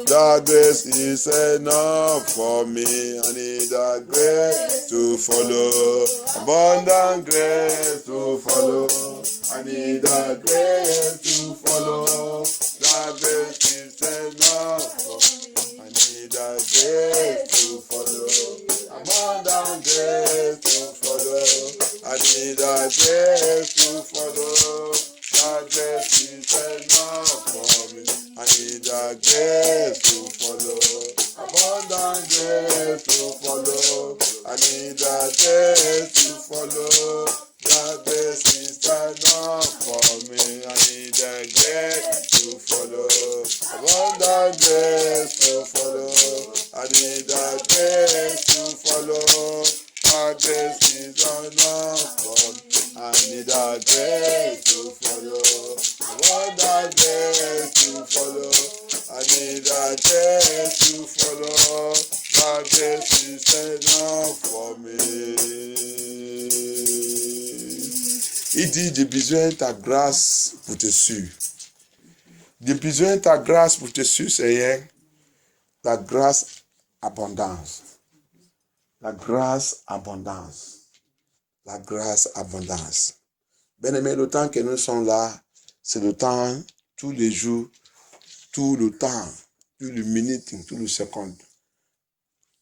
That grace is enough for me. I need that grace to follow. Abundant grace to follow. I need that grace to follow. That grace is enough for me. I need that grace to follow. Abundant grace to follow. I need that grace to follow. That grace is enough for me. I need that grace to follow. Abundant grace to follow. I need that grace to follow. That grace is enough for me. I need that grace to follow. Abundant grace to follow. I need that grace to follow. That grace is enough for me. I need that grace to follow. I want that grace to follow. I need that grace to follow. That grace is enough for me. Il dit, j'ai besoin de ta grâce pour te suivre. J'ai besoin de ta grâce pour te suivre, Seigneur. La grâce abondance. La grâce abondance. La grâce abondance. Bien-aimé, le temps que nous sommes là, c'est le temps, tous les jours, tout le temps, tout le minute, tout le seconde.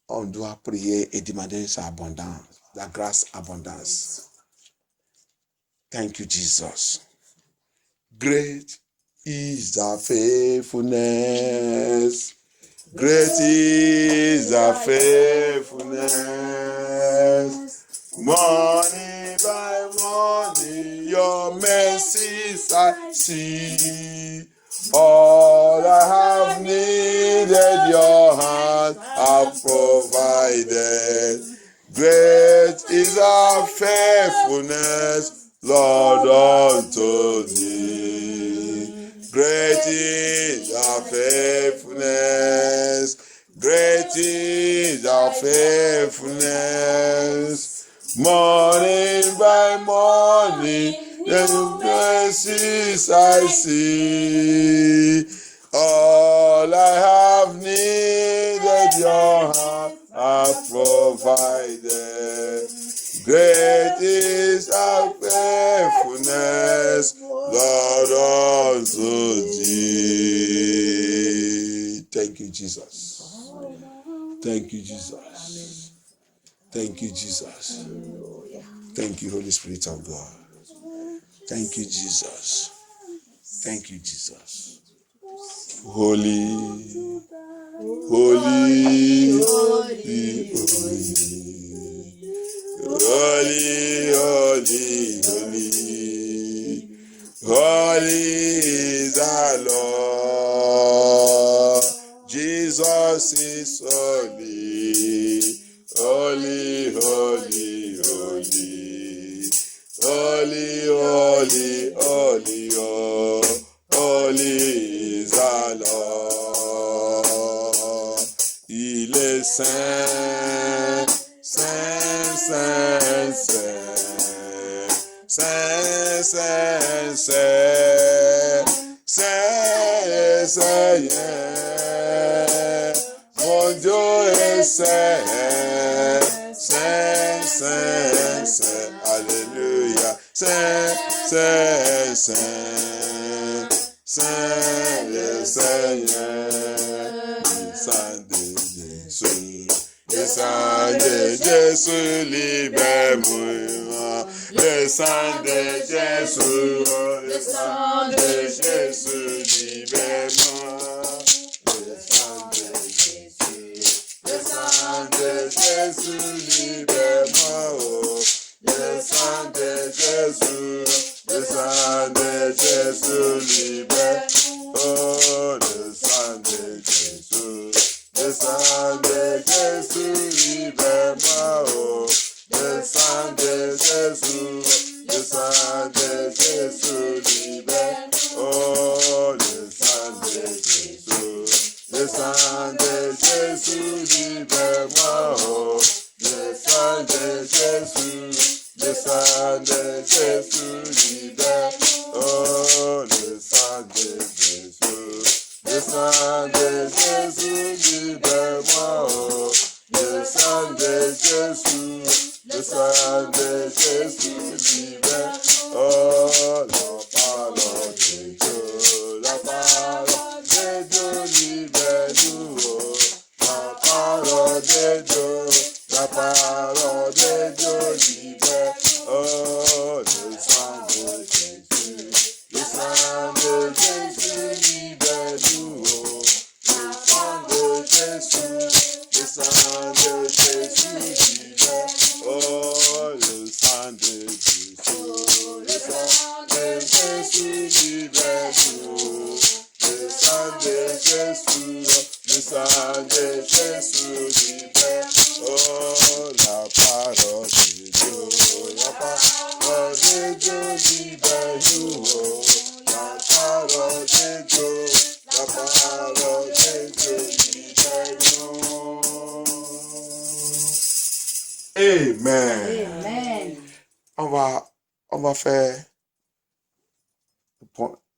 On doit prier et demander sa abondance, la grâce abondance. Thank you, Jesus. Great is thy faithfulness. Great is thy faithfulness. Morning by morning, your mercies I see. All I have needed, your hand have provided. Great is our faithfulness, Lord, unto thee. Great is our faithfulness. Great is our faithfulness. Morning by morning, the mercies I see. All I have needed, your hand have provided. Great is our faithfulness, Lord, unto thee. Thank you, Jesus. Thank you, Jesus. Thank you, Jesus. Thank you, Holy Spirit of God. Thank you, Jesus. Thank you, Jesus. Holy, holy, holy, holy. Holy, holy, holy. Holy is our Lord. Jesus is holy. Holy, holy, holy. Holy, holy, holy, oh. Holy is our Lord. Il est saint, saint, saint, saint. Saint, saint, saint. Saint, Seigneur. Mon Dieu est saint. Saint, saint, saint. Alléluia. Saint, saint, saint. Saint le Seigneur. Le sang de Jésus. Le sang de Jésus libère-moi. Le sang de Jésus. Le sang de Jésus libère-moi. Le sang de Jésus. Le sang de Jésus libère-moi. Le sang de Jésus. Le sang de Jésus libère. Oh, le sang de Jésus. Le sang de Jésus libère-moi. Oh, le sang de Jésus. Le sang de Jésus libère. Oh, le sang de Jésus. Le sang de Jésus libère-moi. Oh, le sang de Jésus. Le sang de Jésus libère. Oh, le sang de Jésus. Le sang de Jésus libère-moi, oh. Le sang de Jésus, le sang de Jésus libère. Oh, la parole de Dieu, la parole de Dieu libère-nous, oh. La parole de Dieu, la parole de Dieu libère. Oh, le sang de Jésus, le sang de Jésus libère-nous, oh. Le sang de Jésus, le sang de Jésus libère. Oh, le sang de Jésus, le sang de Jésus libère-nous. Le sang de Jésus, le sang de Jésus libère. Oh, la parole de Dieu, la parole de Dieu libère-nous. Oh, la parole de Dieu, la parole de Dieu libère-nous. Amen. Amen. On va faire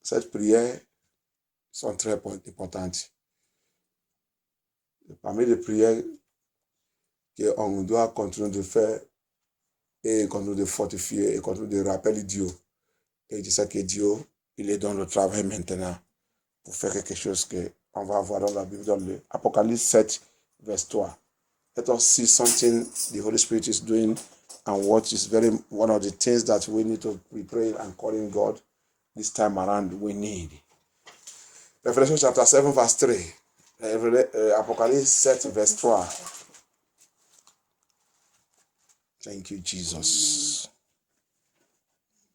cette prière, sont très importantes. Parmi les prières qu'on doit continuer de faire et continuer de fortifier et continuer de rappeler Dieu. Et c'est ça que Dieu, il est dans le travail maintenant pour faire quelque chose qu'on va voir dans la Bible, dans l'Apocalypse 7, verset 3. Let us see something the Holy Spirit is doing and what is one of the things that we need to be praying and calling God this time around we need. Revelation chapter 7, verse 3. Apocalypse 7, verse 3. Thank you, Jesus.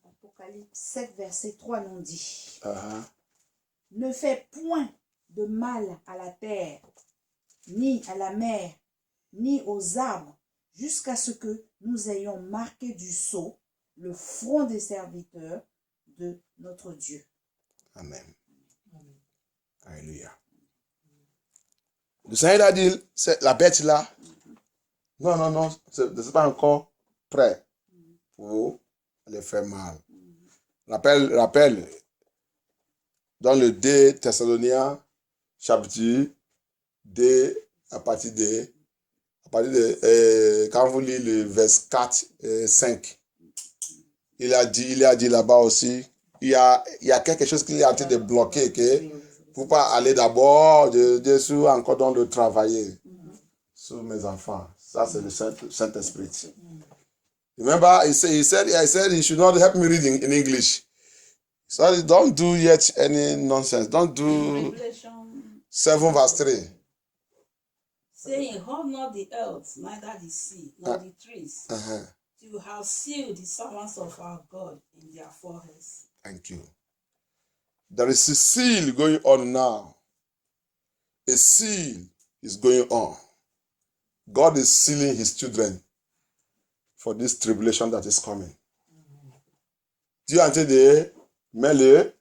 Apocalypse 7, verset 3 nous dit Uh-huh. Ne fais point de mal à la terre, ni à la mer, ni aux arbres, jusqu'à ce que nous ayons marqué du sceau le front des serviteurs de notre Dieu. Amen. Alléluia. Le Seigneur a dit, c'est la bête là. Non, c'est pas encore prêt pour les faire mal. Rappelle, dans le 2 Thessaloniciens, chapitre 2, à partir de quand vous lisez le verset 4 et 5, il a dit là-bas aussi, il y a quelque chose qui est en train de bloquer, pour pas aller d'abord dessous encore dans le travailler sur mes enfants. Ça, c'est le Saint-Esprit. Remember, he said he should not help me reading in English. So don't do yet any nonsense. Don't do Revelation 7 verse 3. saying, hold not the earth, neither the sea, nor the trees, Uh-huh. till you have sealed the servants of our God in their foreheads. Thank you. There is a seal going on now. A seal is going on. God is sealing his children for this tribulation that is coming. Dieu a en train de mettre le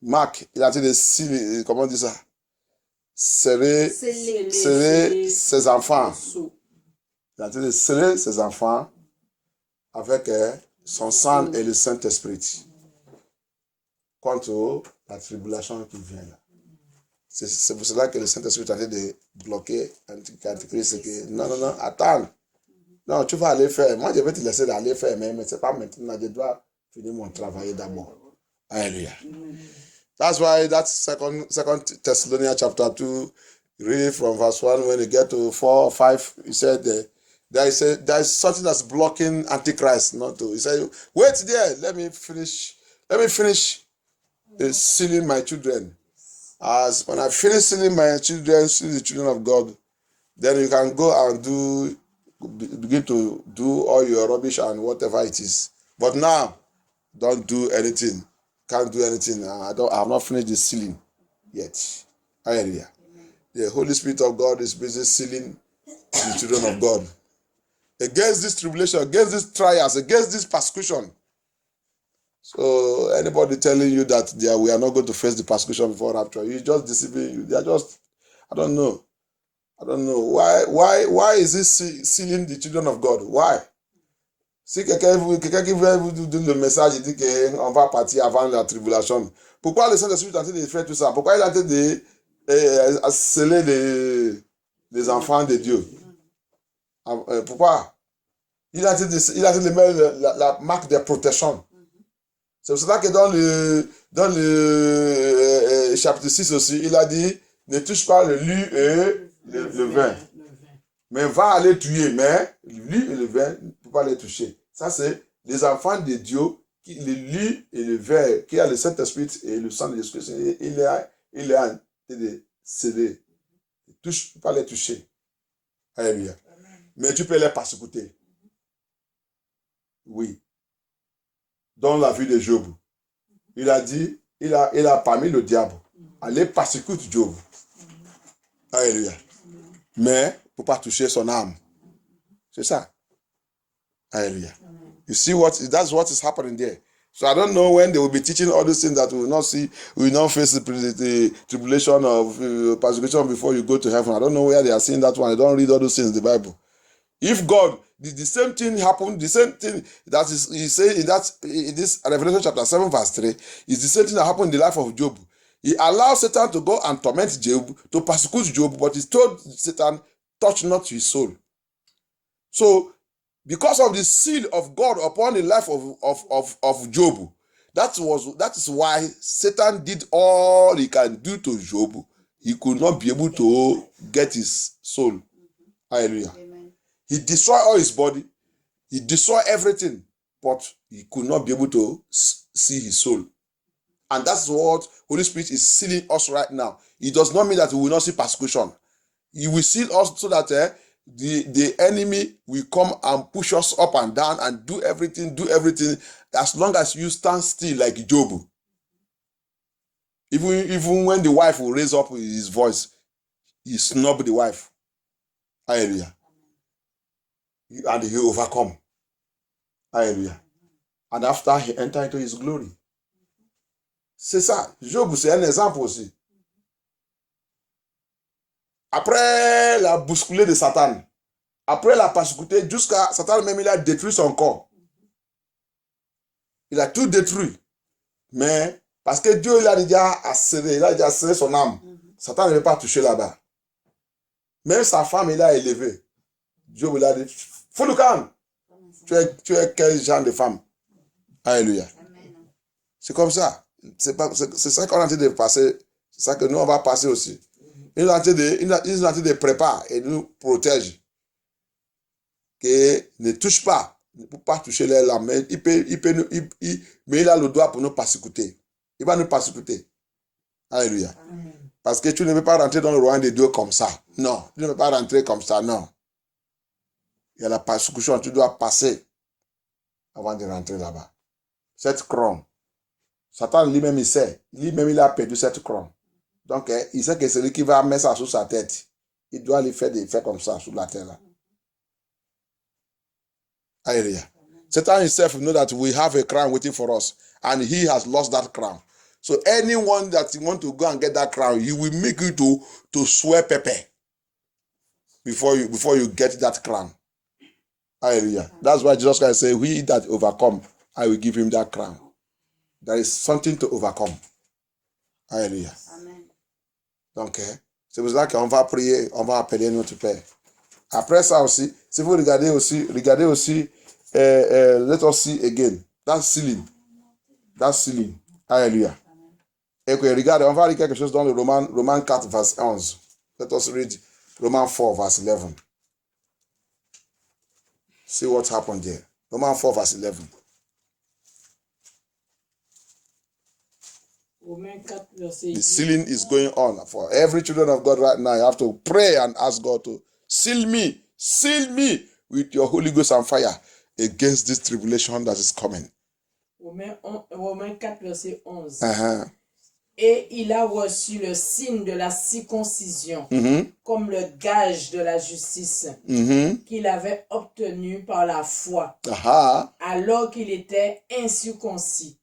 marque, il a en train de sceller, comment on dit ça? Serrer ses enfants. Il est en train de sceller ses enfants avec son sang et le Saint-Esprit contre la tribulation qui vient là. C'est pour cela que le Saint-Esprit est en train de bloquer Antichrist. Non, attends. Non, tu vas aller faire. Moi, je vais te laisser aller faire, mais ce n'est pas maintenant. Je dois finir mon travail d'abord. Alléluia. That's why that's second Thessalonians chapter 2, read from verse 1, when you get to 4 or 5, he said there is something that's blocking Antichrist not to. He said, wait there, let me finish sealing my children. As when I finish sealing my children, seal the children of God, then you can go and begin to do all your rubbish and whatever it is. But now, don't do anything. Can't do anything. I have not finished the sealing yet. Hallelujah. The Holy Spirit of God is busy sealing the children of God. Against this tribulation, against these trials, against this persecution. So anybody telling you that we are not going to face the persecution before rapture, you're just deceiving you. They are just, I don't know. Why is this sealing the children of God? Why? Si quelqu'un qui veut vous donner le message, il dit qu'on va partir avant la tribulation. Pourquoi le Saint-Esprit est en train de faire tout ça? Pourquoi il est en train de à sceller les enfants de Dieu. Pourquoi? Il a dit de mettre la marque de protection. C'est pour cela que dans le chapitre 6 aussi, il a dit, ne touche pas le lait et le vin. Mais va aller tuer, mais lui et le vin, ne peut pas les toucher. Ça, c'est les enfants de Dieu, le lui et le vin, qui a le Saint-Esprit et le sang de Jésus-Christ. Il est en train de sceller. Ne touche pas les toucher. Alléluia. Mais tu peux les persécuter. Oui. Dans la vie de Job. Il a dit, il a parmi le diable. Allez persécuter Job. Alléluia. Mais, il ne faut pas toucher son âme. C'est ça. Hallelujah. You see that's what is happening there. So I don't know when they will be teaching all these things that we will not see, we will not face the tribulation of persecution before you go to heaven. I don't know where they are seeing that one. I don't read all those things in the Bible. If God, the same thing happened, the same thing that is, he said in this Revelation chapter 7 verse 3, is the same thing that happened in the life of Job. He allowed Satan to go and torment Job, to persecute Job, but he told Satan, touch not his soul. So, because of the seal of God upon the life of Job, that is why Satan did all he can do to Job. He could not be able to get his soul. Hallelujah. Amen. He destroyed all his body. He destroyed everything, but he could not be able to see his soul. And that's what Holy Spirit is sealing us right now. It does not mean that we will not see persecution. He will seal us so that the enemy will come and push us up and down and do everything, as long as you stand still like Job. Even when the wife will raise up his voice, he snub the wife. Hallelujah. And he overcome. Hallelujah. And after he entered into his glory. C'est ça. Job, c'est un exemple aussi. Après la bousculée de Satan, après la persécuté, jusqu'à Satan même, il a détruit son corps. Il a tout détruit. Mais, parce que Dieu, il a déjà scellé son âme. Satan ne veut pas toucher là-bas. Même sa femme, il a élevé. Dieu lui a dit, faut le calme. Tu es quel genre de femme? Alléluia. C'est comme ça. C'est ça qu'on est en train de passer. C'est ça que nous, on va passer aussi. Ils sont en train de préparer et nous protègent. Que ne touche pas. Ne peut pas toucher la main. Mais il a le droit pour nous persécuter. Il va nous persécuter. Alléluia. Amen. Parce que tu ne peux pas rentrer dans le royaume de Dieu comme ça. Non. Tu ne peux pas rentrer comme ça. Non. Il y a la persécution. Tu dois passer avant de rentrer là-bas. Cette couronne. Satan lui-même, il sait. Lui-même, il a perdu cette couronne. Donc, il sait que celui qui va mettre ça sur sa tête, il doit lui faire des effets comme ça sur la terre là. Hallelujah. Satan himself knows that we have a crown waiting for us, and he has lost that crown. So anyone that want to go and get that crown, he will make you to swear pepper before you get that crown. Hallelujah. That's why Jesus Christ said, "He that overcome, I will give him that crown." There is something to overcome. Hallelujah. Amen. Donc, c'est pour ça qu'on va prier, on va appeler notre Père. Après ça aussi, si vous regardez aussi, let us see again. That's sealing. Hallelujah. Et que regardez, on va lire quelque chose dans le Romains 4, verset 11. Let us read Romans 4, verse 11. See what happened there. Romans 4, verse 11. The sealing is going on for every children of God right now. You have to pray and ask God to seal me with your Holy Ghost and fire against this tribulation that is coming. Romains 4, verset 11. Et il a reçu le signe de la circoncision comme le gage de la justice qu'il avait obtenu par la foi alors qu'il était incirconcis.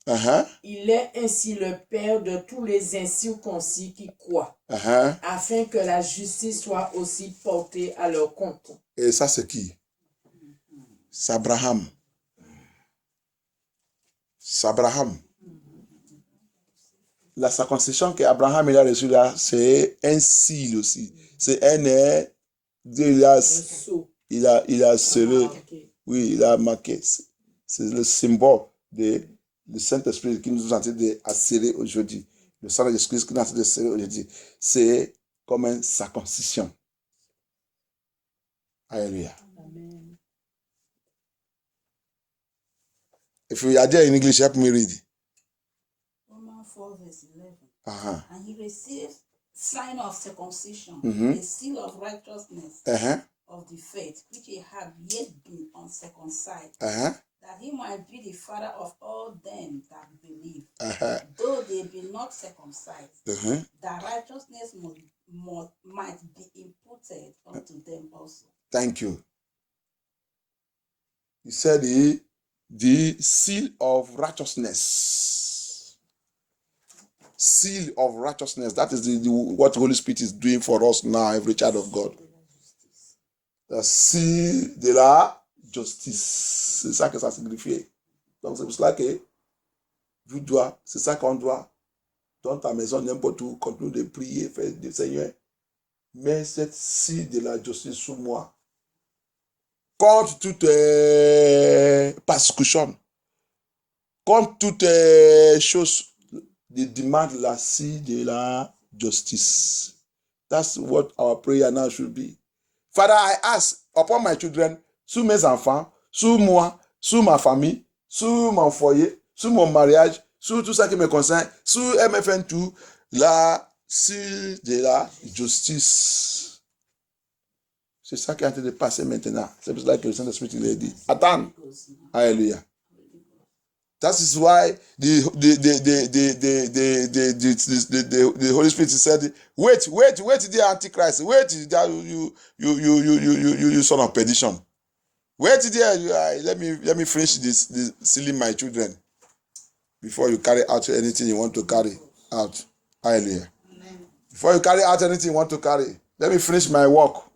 Il est ainsi le père de tous les incirconcis qui croient afin que la justice soit aussi portée à leur compte. Et ça c'est qui? C'est Abraham. la circoncision qu'Abraham a reçue là, c'est un signe aussi. C'est un air. Il a scellé. Oui, il a marqué. C'est le symbole de le Saint-Esprit qui nous est en train de sceller aujourd'hui. Le sang de Jésus-Christ qui nous est en train de sceller aujourd'hui. C'est comme une circoncision. Alléluia. Amen. If you are there in English, help me read. Romans 4 verse 11. Uh-huh. And he received sign of circumcision, Mhm. a seal of righteousness Uh-huh. of the faith, which he had yet been uncircumcised, Uh-huh. that he might be the father of all them that believe, Uh-huh. though they be not circumcised, Uh-huh. that righteousness might be imputed unto them also. Thank you. He said the seal of righteousness. Seal of righteousness. That is what the Holy Spirit is doing for us now, every child of God. The seal de la justice. C'est ça que ça signifie. Donc c'est pour cela que c'est ça qu'on doit, dans ta maison, n'importe où, continue de prier, faire du Seigneur. Mets cette seal de la justice sur moi. Contre toute persécution, contre toute chose, they demand la seal de la justice. That's what our prayer now should be. Father, I ask upon my children, sur mes enfants, sur moi, sur ma famille, sur mon foyer, sur mon mariage, sur tout ça qui me concerne, sur MFN tout, la seal de la justice. C'est ça qui est en train de passer maintenant. C'est pour cela que le Saint-Esprit l'a dit. Attends. Alléluia. That is why the Holy Spirit said, wait, the Antichrist. Wait, you son of perdition. Wait there. Let me finish this sealing my children before you carry out anything you want to carry out. Hallelujah. Before you carry out anything you want to carry, let me finish my work.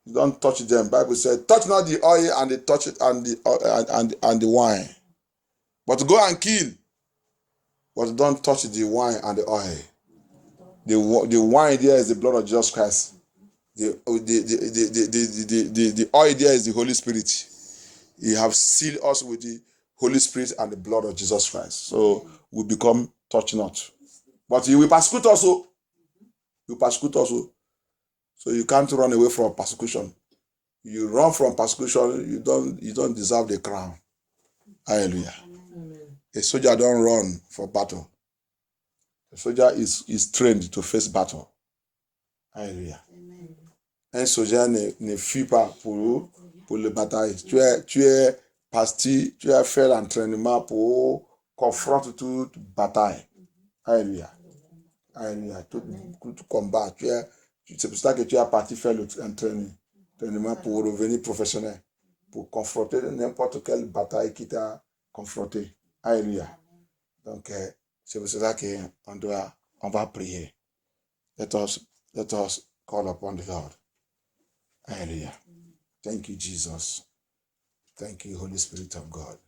You don't touch them. Bible said, touch not the oil and the touch it and the wine. But go and kill. But don't touch the wine and the oil. The wine there is the blood of Jesus Christ. The oil there is the Holy Spirit. He have sealed us with the Holy Spirit and the blood of Jesus Christ. So we become touch not. But he will persecute also. You persecute also. So you can't run away from persecution. You run from persecution, you don't deserve the crown. Hallelujah. Amen. A soldier don't run for battle. A soldier is trained to face battle. Hallelujah. Amen. Un soldier ne fuit pas pour le bataille. Tu es parti, tu as fait l'entraînement pour confronter toute bataille. Alléluia. Alléluia. Tout combat. C'est pour ça que tu es parti faire l'entraînement pour revenir professionnel. Pour confronter n'importe quelle bataille qui t'a confronté. Alléluia. Donc, c'est pour cela qu'on va prier. Let us call upon the Lord. Hallelujah. Thank you, Jesus. Thank you, Holy Spirit of God.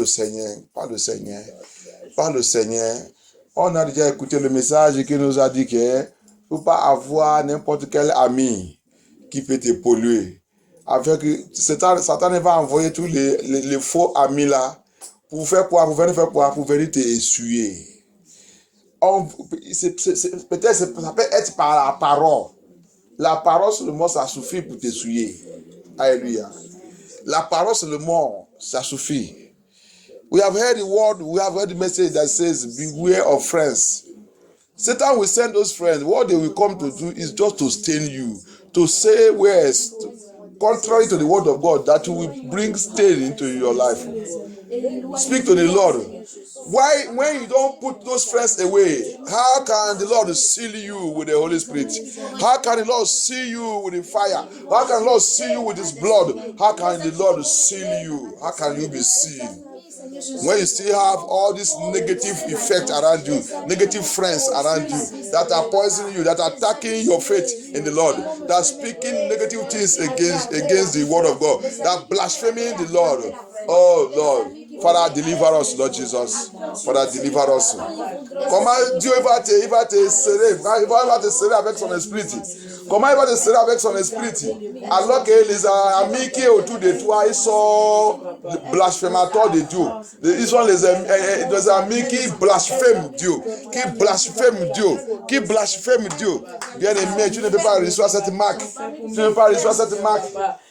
le Seigneur, par le Seigneur, par le Seigneur. On a déjà écouté le message qui nous a dit que ne faut pas avoir n'importe quel ami qui peut te polluer. Avec Satan va envoyer tous les faux amis là pour faire quoi, pour venir te essuyer. Peut-être ça peut être par la parole. La parole seulement, ça suffit pour t'essuyer. Alléluia. La parole seulement, ça suffit. We have heard the word, we have heard the message that says, beware of friends. Satan will send those friends. What they will come to do is just to stain you, to say words contrary to the word of God that will bring stain into your life. Speak to the Lord. Why, when you don't put those friends away, how can the Lord seal you with the Holy Spirit? How can the Lord seal you with the fire? How can the Lord seal you with His blood? How can the Lord seal you? How can you be sealed? When you still have all this negative effect around you, negative friends around you that are poisoning you, that are attacking your faith in the Lord, that are speaking negative things against the word of God, that are blaspheming the Lord. Oh Lord, Father, deliver us, Lord Jesus. Father, deliver us. Comment Dieu va te serrer, va te serrer avec son esprit. Comment il va te serrer avec son esprit alors que les amis qui sont autour de toi, ils sont blasphémateurs de Dieu. Ils sont les amis qui blasphèment Dieu, qui blasphèment Dieu. Bien aimé, tu ne peux pas recevoir cette marque.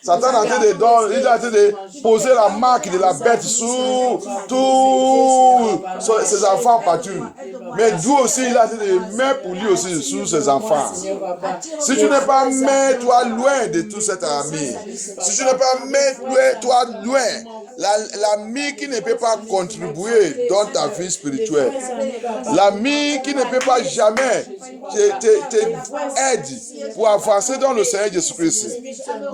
Satan a été de poser la marque de la bête sur tous ses enfants partout. Mais Dieu aussi, il a été de mettre pour lui aussi sur ses enfants. Si tu n'es pas mis toi loin de tout cet ami, si tu n'es pas mis toi loin, l'ami qui ne peut pas contribuer dans ta vie spirituelle, l'ami qui ne peut pas jamais t'aider pour avancer dans le Seigneur Jésus-Christ,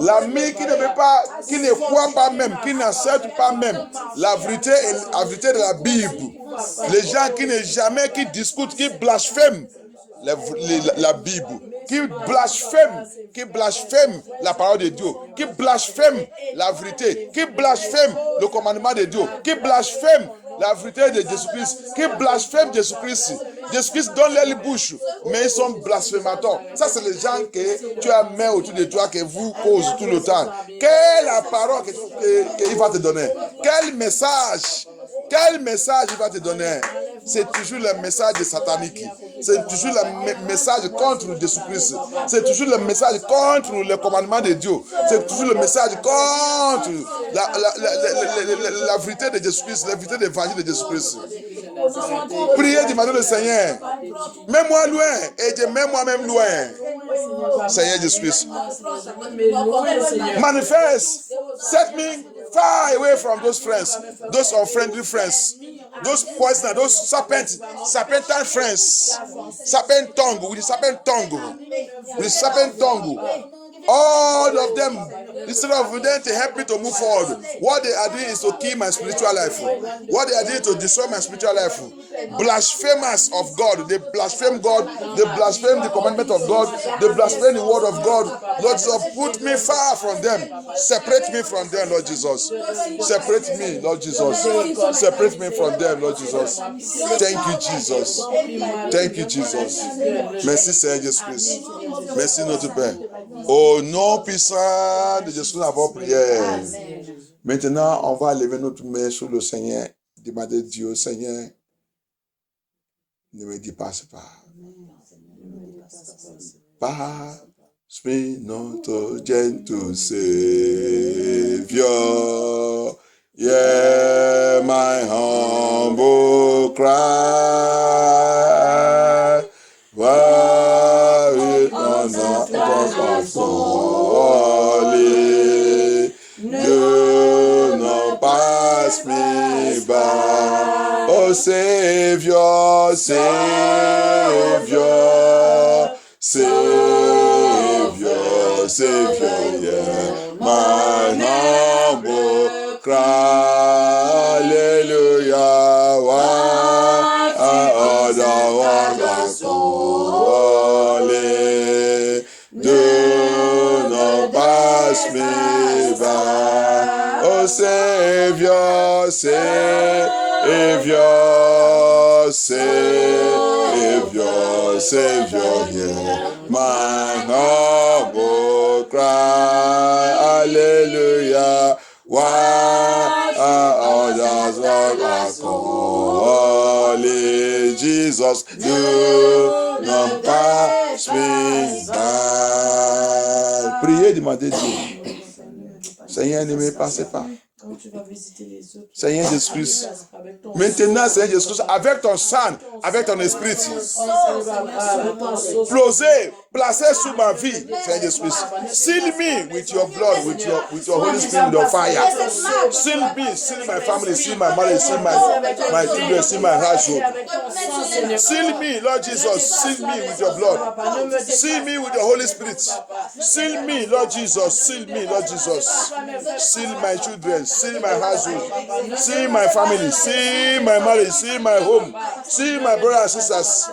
l'ami qui ne croit pas même, qui n'accepte pas même la vérité de la Bible, les gens qui discutent, qui blasphèment la Bible, qui blasphème la parole de Dieu, qui blasphème la vérité, qui blasphème le commandement de Dieu, qui blasphème la vérité de Jésus-Christ, qui blasphème Jésus-Christ. Jésus-Christ donne les bouches, mais ils sont blasphémateurs. Ça, c'est les gens que tu as mis autour de toi, que vous causez tout le temps. Quelle est la parole qu'il va te donner? Quel message il va te donner? C'est toujours le message satanique. C'est toujours le message contre Jésus-Christ. C'est toujours le message contre le commandement de Dieu. C'est toujours le message contre la vérité de Jésus-Christ, la vérité de l'évangile de Jésus-Christ. Priez, demandez le Seigneur. Mets-moi loin et je mets moi-même loin. Seigneur Jésus-Christ. Manifeste. Set me far away from those friends, those unfriendly friends, those poisoners, those serpentine friends, serpent tongue, with the serpent tongue. All of them, instead of them to help me to move forward, what they are doing is to kill my spiritual life. What they are doing to destroy my spiritual life. Blasphemers of God, they blaspheme God, they blaspheme the commandment of God, they blaspheme the word of God. Lord Jesus, put me far from them. Separate me from them, Lord Jesus. Separate me, Lord Jesus. Separate me from them, Lord Jesus. Thank you, Jesus. Thank you, Jesus. Merci, Seigneur Jésus-Christ. Merci, notre Père. Au nom puissant de Jésus, nous avons prié. Maintenant, on va lever notre main sur le Seigneur. Demander Dieu, Seigneur, ne me dépasse pas. Pass me not, gentle Savior. Hear my humble cry. While it on the cross holy, do not pass me by. Oh Savior, Savior, Savior, Savior, yeah, my humble cry, hallelujah. Why other one are holy? Do not pass me by. Oh Oh, Savior, Savior, Savior, Savior, hear my humble cry. Hallelujah. Why are others are calling Jesus? Do not pass me by. Priez, demandez Dieu. Seigneur, ne me passez pas. Quand tu vas visiter les autres, Seigneur Jésus-Christ, maintenant, Seigneur Jésus-Christ, avec ton sang, avec ton esprit, placez sous ma vie, Seigneur Jésus-Christ. Seal me with your blood, with your Holy Spirit, with your fire. Seal me, seal my family, seal my marriage, seal my children, seal my household. Seal me, Lord Jesus, seal me with your blood. Seal me with your Holy Spirit. Seal me, Lord Jesus, seal me, Lord Jesus. Seal my children, seal my household, seal my family, seal my marriage, seal my home, seal my brothers and sisters.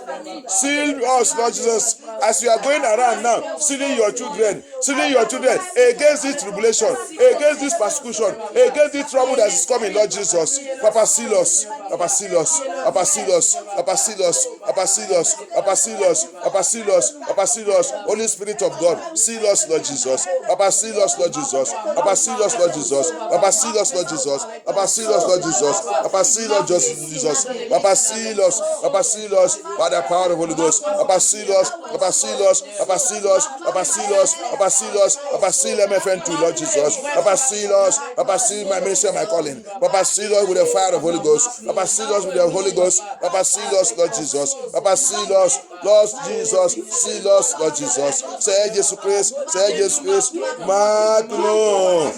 Seal us, Lord Jesus, as you are going around now, sealing your children against this tribulation, against this persecution, against this trouble that is coming, Lord Jesus. Papa, seal us. Papa, seal us. Papa, seal us. Papa, seal us. Papa, seal us. Papa, seal us. Papa, seal us. Papa, seal us. Holy Spirit of God, seal us, Lord Jesus. Papa, seal us, Lord Jesus. Papa, seal us, Lord Jesus. Papa, seal us, Lord Jesus. Papa, seal us, Lord Jesus. Papa, seal us, Jesus. Papa, seal us. Papa, seal us by the power of the Holy Ghost. Papa, seal us. Papa, seal us. Papa, seal us. Papa, seal us. Papa, seal us. Papa, seal MFN too, Lord Jesus. Papa, seal us. Papa, seal my ministry and my calling. Papa, seal us with the fire of the Holy Ghost. Papa, seal us with the Holy Ghost. Papa, seal us, Lord Jesus. Papa, seal us, Lord Jesus. Seal us, Lord Jesus. Say Jesus Christ. Say Jesus Christ. Mark no.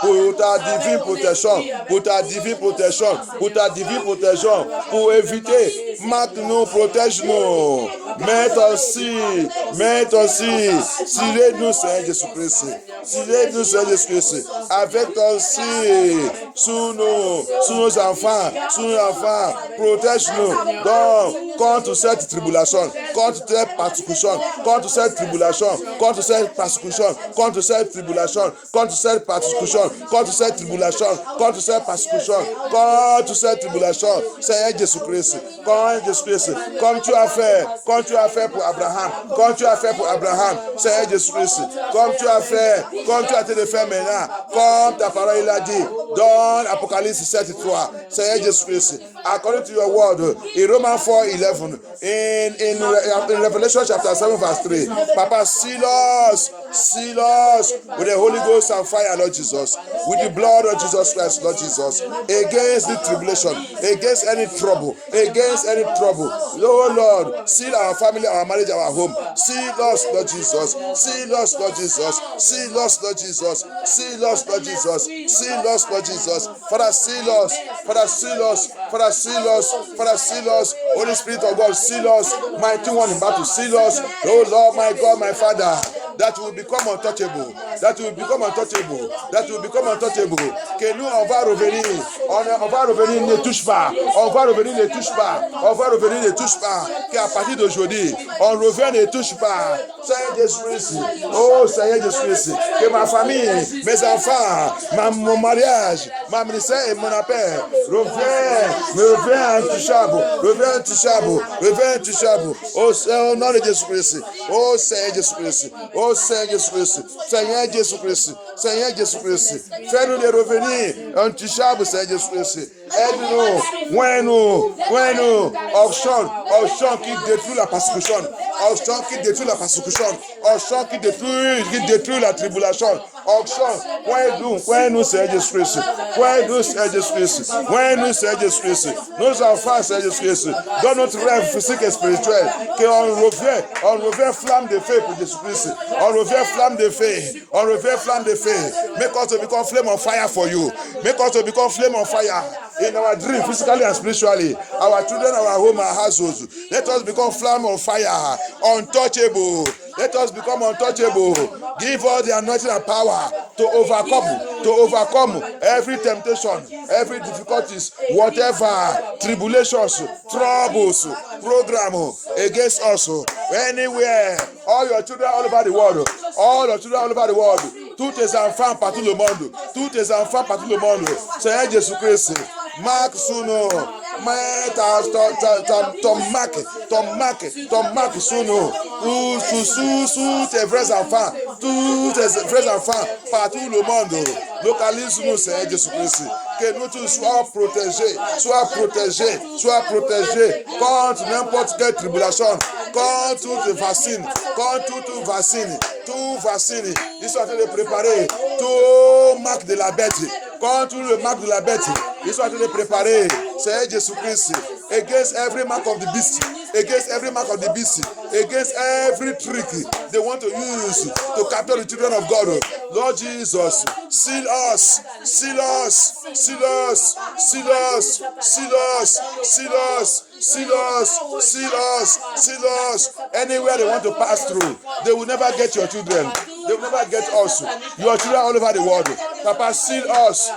Pour ta divine protection. Pour ta divine protection. Pour ta divine protection. Pour éviter. Marque-nous, protège-nous. Mets aussi. Sirez-nous, Seigneur Jésus-Christ. Sirez-nous, Seigneur Jésus-Christ. Avec aussi. Sous nos enfants. Protège-nous. Donc, contre cette tribulation. Contre cette persécution. Contre cette tribulation. Contre cette persécution. Contre cette tribulation. Contre cette persécution. Contre cette tribulation. Contre cette persécution. Contre cette tribulation. Seigneur Jésus-Christ. Jésus-Christ, comme tu as fait pour Abraham, Seigneur Jésus-Christ, comme tu as été de faire maintenant, comme ta parole il a dit, dans Apocalypse 7:3, Seigneur Jésus-Christ, according to your word, in Romans 4:11, in Revelation chapter 7:3, Papa, seal us with the Holy Ghost and fire, Lord Jesus, with the blood of Jesus Christ, Lord Jesus, against the tribulation, against any trouble, oh Lord, seal our family, our marriage, our home. Seal us, Lord Jesus. Seal us, Lord Jesus. Seal us, Lord Jesus. Seal us, Lord Jesus. Seal us, Lord Jesus. Father, seal us. Father, seal us. Father, seal us. Father, seal us. Holy Spirit of God, seal us. Mighty one in battle, seal us. Oh Lord, my God, my Father, that will become untouchable. Que nous, on va revenir, ne touche pas. On va revenir, ne touche pas. Qu'à partir d'aujourd'hui, on revient, ne touche pas. Seigneur Jésus-Christ. Oh Seigneur Jésus-Christ. Que ma famille, mes enfants, mon mariage, ma ministère et mon appel reviens intouchable. Oh Seigneur, au nom de Jésus-Christ. Oh Seigneur Jésus-Christ. Seigneur Jésus-Christ. Fais-nous de revenir intouchables, Seigneur Jésus-Christ. Aide-nous, nous, Auchan qui détruit la persécution, Auchan qui détruit la tribulation, Auchan, nous, Seigneur Jésus-Christ, nos enfants, Seigneur Jésus-Christ, dans notre rêve physique et spirituel, qu'on revient flamme de feu pour Jésus-Christ, on revient flamme de feu, make us to become flame on fire for you, make us to become flame on fire in our dream, physically and spiritually, our children, our home, our households. Let us become flame on fire, untouchable. Let us become untouchable. Give us the anointing and power to overcome every temptation, every difficulties, whatever tribulations, troubles, program against us, anywhere. All your children all over the world, tous tes enfants partout le monde, tous tes enfants partout le monde, Seigneur Jésus-Christ, marque sous nous, mets ton marque sous nous, sous tes vrais enfants, tous tes vrais enfants partout le monde, localise-nous, Seigneur Jésus-Christ, que nous tous soyons protégés contre n'importe quelle tribulation, contre toute vaccine, ils sont en train de préparer tout marque de la bête, contre le marque de la bête, ils sont en train de préparer, Seigneur Jésus-Christ, against every mark of the beast, against every trick they want to use to capture the children of God. Lord Jesus, seal us anywhere they want to pass through. They will never get your children. They will never get us. Your children all over the world. Papa, seal us.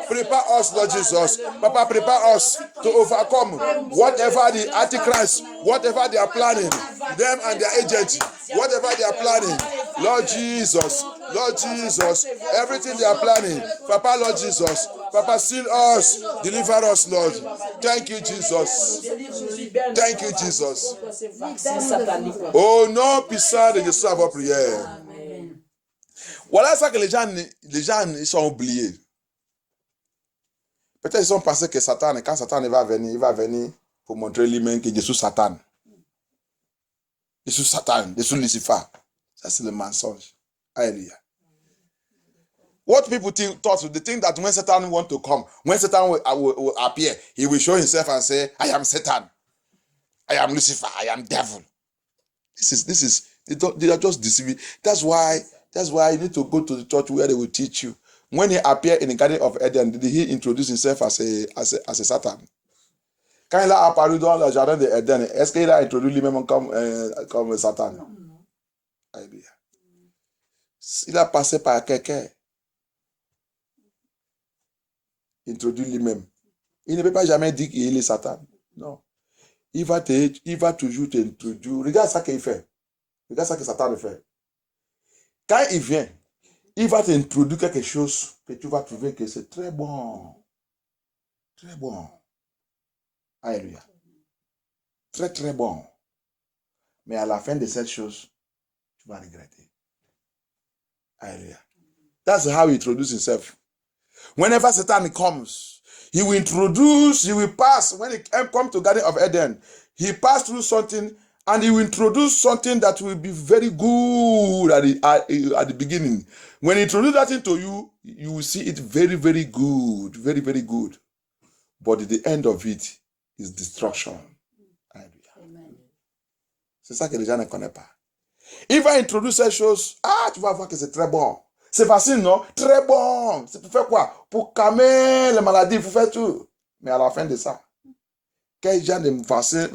Prepare us, Lord Jesus. Papa, prepare us to overcome whatever the Antichrist, whatever they are planning, them and their agents, whatever they are planning. Lord Jesus, everything they are planning. Papa, Lord Jesus, Papa, seal us, deliver us, Lord. Thank you, Jesus. Au nom puissant de Jésus, à vos prières. Voilà ça que les gens ils sont oubliés. Peut-être ils ont pensé que Satan, quand Satan il va venir pour montrer lui-même que Jésus Satan. Jésus Lucifer. Ça c'est le mensonge. Alléluia. What people thought, they think that when Satan want to come, when Satan will appear, he will show himself and say, I am Satan. I am Lucifer. I am devil. This is they are just deceiving. That's why you need to go to the church where they will teach you. When he appeared in the Garden of Eden, did he introduce himself as a Satan? Quand il a apparu dans le Jardin de Eden, est-ce qu'il a introduit lui-même comme Satan? Non. Alléluia. Il a passé par quelqu'un. Introduit lui-même. Il ne peut pas jamais dire qu'il est Satan. Non. Il va toujours t'introduire. Regarde ça qu'il fait. Regarde ça que Satan fait. Quand il vient, il va t'introduire quelque chose que tu vas trouver que c'est très bon. Très bon. Alléluia. Très, très bon. Mais à la fin de cette chose, tu vas regretter. Alléluia. That's how he introduces himself. Whenever Satan comes, he will pass. When he comes to Garden of Eden, he passed through something and he will introduce something that will be very good at the beginning. When he introduces that into you, you will see it very, very good. Very, very good. But at the end of it is destruction. Amen. C'est ça que les gens ne connaissent pas. Il va introduire ces choses. Tu vas voir que c'est très bon. C'est facile, non? Très bon. C'est pour faire quoi? Pour calmer les maladies, pour faire tout. Mais à la fin de ça, quel genre de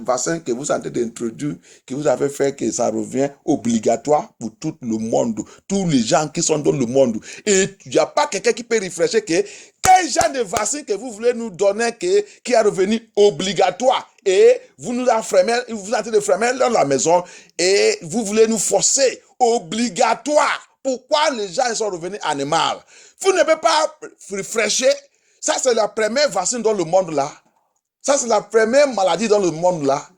vaccin que vous êtes en train d'introduire, que vous avez fait que ça revient obligatoire pour tout le monde, tous les gens qui sont dans le monde. Et il n'y a pas quelqu'un qui peut réfléchir que quel genre de vaccin que vous voulez nous donner qui est revenu obligatoire. Et vous êtes en train de fremer dans la maison et vous voulez nous forcer obligatoire. Pourquoi les gens sont revenus animaux? Vous ne pouvez pas réfléchir. Ça, c'est la première vaccin dans le monde là. Ça, c'est la première maladie dans le monde là.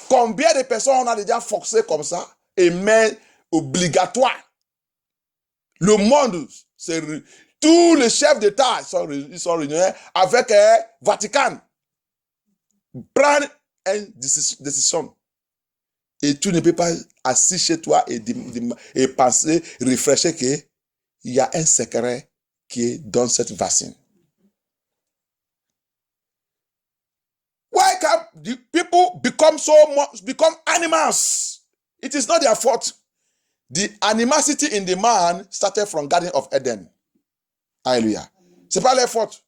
Combien de personnes on a déjà forcé comme ça et mais obligatoire? Le monde, tous les chefs d'État ils sont réunis avec Vatican. Prendre une décision. Et tu ne peux pas assis chez toi et penser, réfléchir qu'il y a un secret qui est dans cette vaccine. Why can't the people become animals? It is not their fault. The animosity in the man started from Garden of Eden. Hallelujah. C'est pas leur faute.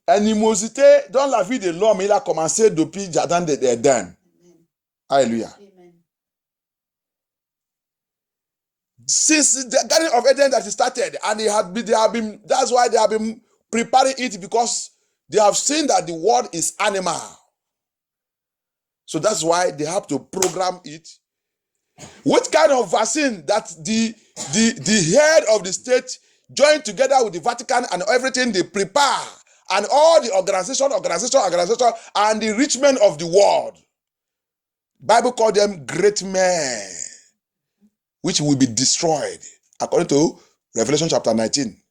L'animosité dans la vie de l'homme, il a commencé depuis le Jardin d'Eden. Alléluia. Since the Garden of Eden that started, and that's why they have been preparing it, because they have seen that the world is animal. So that's why they have to program it. What kind of vaccine that the head of the state joined together with the Vatican and everything they prepare, and all the organization, and the rich men of the world. Bible called them great men, which will be destroyed, according to Revelation chapter 19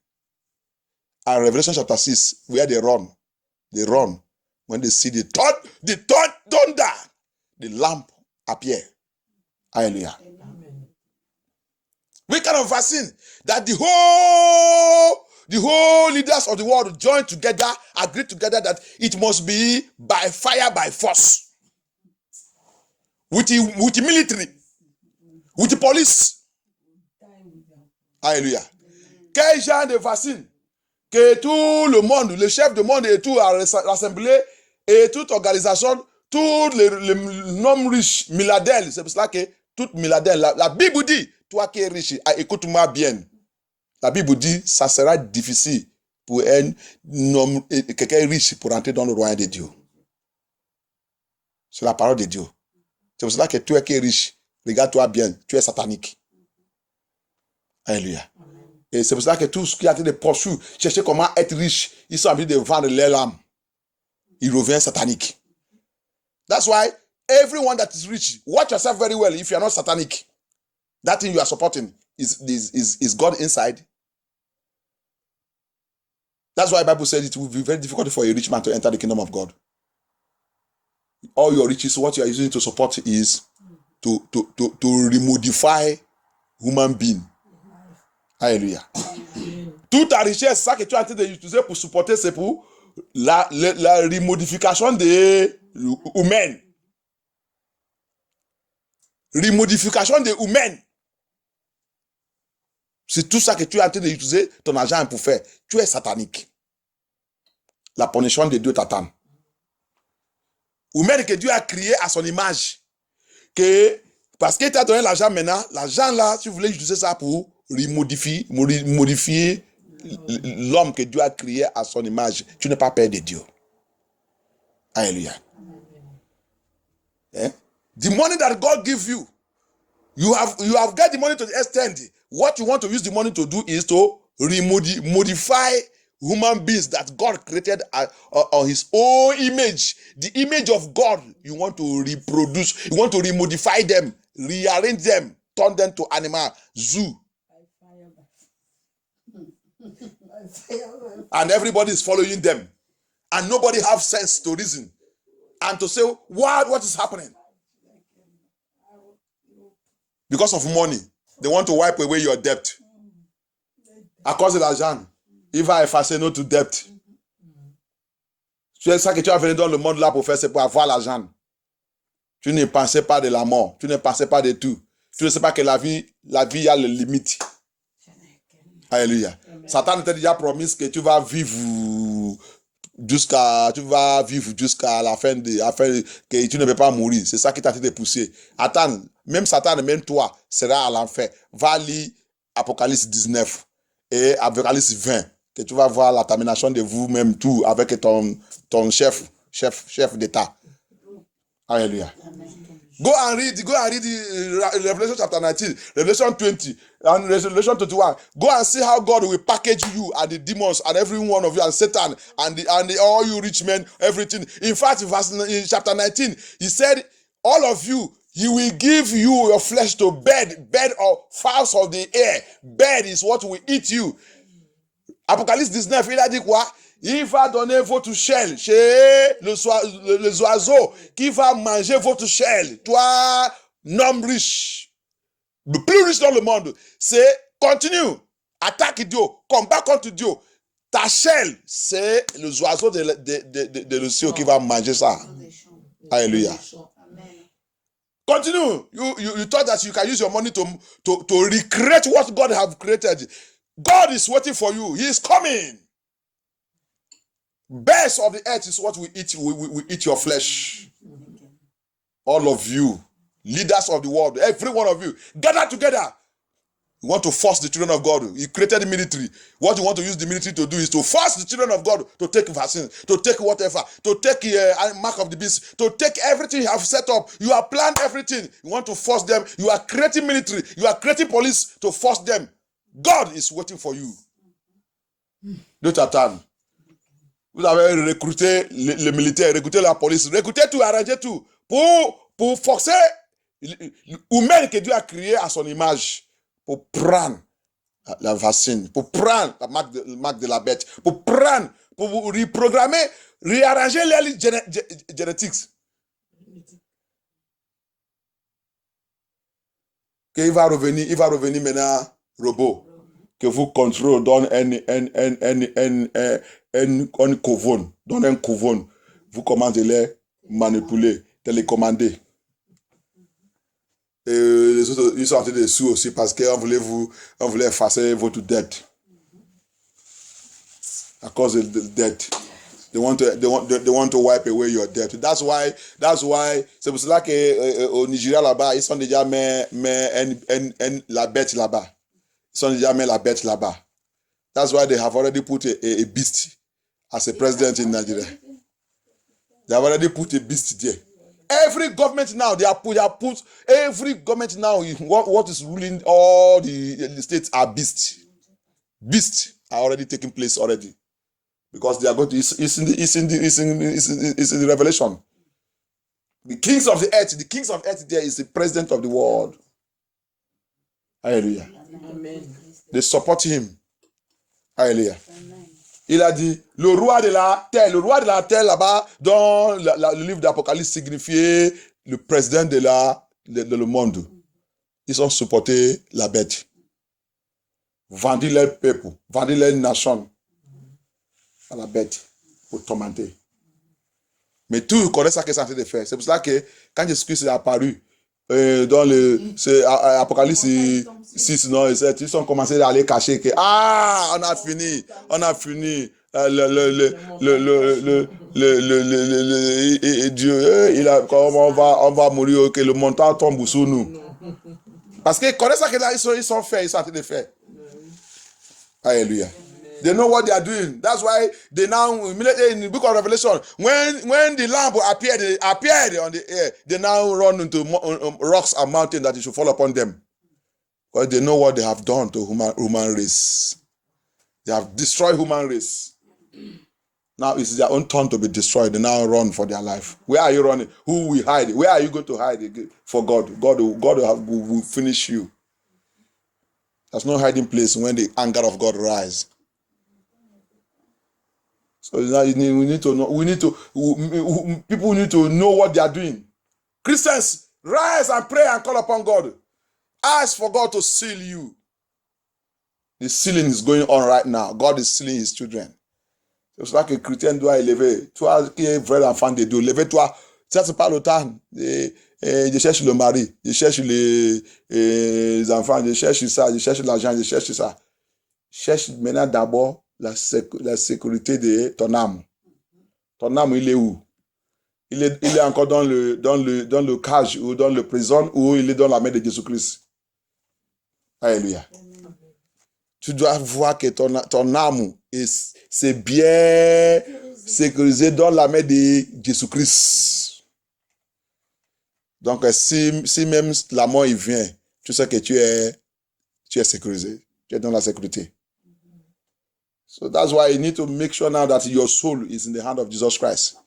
and Revelation chapter 6, where they run. They run when they see the thunder, the lamp appear. Hallelujah. Amen. What kind of vaccine that the whole leaders of the world join together, agree together that it must be by fire, by force, with the military, with the police. Alléluia. Quel genre de vaccine que tout le monde, le chef du monde et tout a rassemblé, et toute organisation, tous les hommes riches, milliardaires, c'est pour cela que tout milliardaire, la Bible dit, toi qui es riche, écoute-moi bien. La Bible dit, ça sera difficile pour un homme, quelqu'un riche pour entrer dans le royaume de Dieu. C'est la parole de Dieu. C'est pour cela que toi qui es riche, regarde-toi bien, tu es satanique. Alléluia. Et c'est pour cela que tous ceux qui ont été de poursuivre, chercher comment être riche, ils sont en train de vendre leur âme. Ils reviennent sataniques. That's why everyone that is rich, watch yourself very well if you are not satanic. That thing you are supporting is God inside. That's why the Bible says it will be very difficult for a rich man to enter the kingdom of God. All your riches, what you are using to support is to remodify human being. Alléluia. Toute ta richesse, ça que tu es en train d'utiliser pour supporter, c'est pour la remodification des humains. Remodification des humains. C'est tout ça que tu es en train d'utiliser ton argent pour faire. Tu es satanique. La punition de Dieu t'attend. Humain que Dieu a créé à son image. Que, parce qu'il t'a donné l'argent maintenant, l'argent là, si vous voulez utiliser ça pour modifier l'homme que Dieu a créé à son image, tu n'es pas père de Dieu. Alléluia. Eh? The money that God gives you, you have got the money to the extent. What you want to use the money to do is to modify human beings that God created on his own image. The image of God, you want to reproduce, you want to remodify them, rearrange them, turn them to animal, zoo. And everybody is following them. And nobody have sense to reason. And to say, what is happening? Because of money. They want to wipe away your debt. À cause de l'argent. Il va effacer notre dette. C'est ça que tu as venu dans le monde là pour faire, c'est pour avoir l'argent. Tu ne pensais pas de la mort. Tu ne pensais pas de tout. Tu ne sais pas que la vie a les limites. Alléluia. Satan t'a déjà promis que tu vas vivre jusqu'à la fin que tu ne peux pas mourir. C'est ça qui t'a été poussé. Attends, même Satan, même toi, sera à l'enfer. Va lire Apocalypse 19 et Apocalypse 20, que tu vas voir la termination de vous-même tout avec ton chef d'État. Alléluia. Go and read Revelation chapter 19, Revelation 20, and Revelation 21. Go and see how God will package you and the demons and every one of you and Satan and all you rich men, everything. In fact, in chapter 19, he said, all of you, he will give you your flesh to bed or fowls of the air. Bed is what will eat you. Apocalypse 19, il a dit quoi? Il va donner votre chair chez les oiseaux qui va manger votre chair. Toi, homme riche, le plus riche dans le monde, c'est continue, attaque Dieu, combat contre Dieu. Ta chair, c'est les oiseaux de l'océan qui va manger ça. Alléluia. Continue. You thought that you can use your money to recreate what God have created. God is waiting for you. He is coming. Best of the earth is what we eat. We eat your flesh. All of you, leaders of the world, every one of you, gather together. You want to force the children of God. He created the military. What you want to use the military to do is to force the children of God to take vaccines, to take whatever, to take mark of the beast, to take everything you have set up. You have planned everything. You want to force them. You are creating military. You are creating police to force them. God is waiting for you. D'autres attendent. Vous avez recruté les militaires, recruté la police, recruté tout, arrangé tout pour forcer l'humain que Dieu a créé à son image pour prendre la vaccine, pour prendre la marque de la bête, pour prendre, pour reprogrammer, réarranger les génétiques. Il va revenir maintenant robot. Que vous contrôlez dans un couvon, vous commencez à les manipuler, télécommander. Et les autres, ils sont en train de sous aussi parce qu'on voulait effacer votre dette. À cause de dette. They want to wipe away your debt. That's why, c'est pour cela qu'au Nigeria là-bas, ils sont déjà mis la bête là-bas. Ils sont déjà mis la bête là-bas. That's why they have already put a beast as a president in Nigeria. They have already put a beast there. Every government now, they have put every government now, what is ruling all the states are beasts. Beasts are already taking place already. Because they are going to, it's in the revelation. The kings of the earth there is the president of the world. Hallelujah. Amen. They support him. Hallelujah. Il a dit, le roi de la terre là-bas, dans le livre d'Apocalypse signifiait le président de le monde. Ils ont supporté la bête. Vendu leur peuple, vendu leur nation à la bête pour tormenter. Mais tout connaît ça que c'est en train de faire. C'est pour cela que quand Jésus-Christ est apparu, dans c'est Apocalypse 6, non, et 7, ils ont commencé à aller cacher que on a fini. Dieu, on va mourir, que le montant tombe sur nous. Parce qu'ils connaissent ça que là, ils sont en train de faire. Alléluia. They know what they are doing. That's why they now, immediately in the book of Revelation, when the lamb appeared on the air, they now run into rocks and mountains that it should fall upon them. Because they know what they have done to human race. They have destroyed human race. Now it's their own turn to be destroyed. They now run for their life. Where are you running? Who will hide? Where are you going to hide for God? God will finish you. There's no hiding place when the anger of God rises. So now we need to know. People need to know what they are doing. Christians, rise and pray and call upon God. Ask for God to seal you. The sealing is going on right now. God is sealing his children. C'est pour ça que chrétien doit élever. Toi qui es vrai enfant de Dieu, lève-toi. Ça, c'est pas le temps. Je cherche le mari, je cherche les enfants, je cherche ça, je cherche l'argent, je cherche ça. Cherche maintenant d'abord la sécurité de ton âme. Ton âme, il est où? Il est encore dans le cage ou dans le prison ou il est dans la main de Jésus-Christ. Alléluia. Tu dois voir que ton âme c'est bien sécurisé dans la main de Jésus-Christ. Donc, si même la mort il vient, tu sais que tu es sécurisé. Tu es dans la sécurité. So that's why you need to make sure now that your soul is in the hand of Jesus Christ.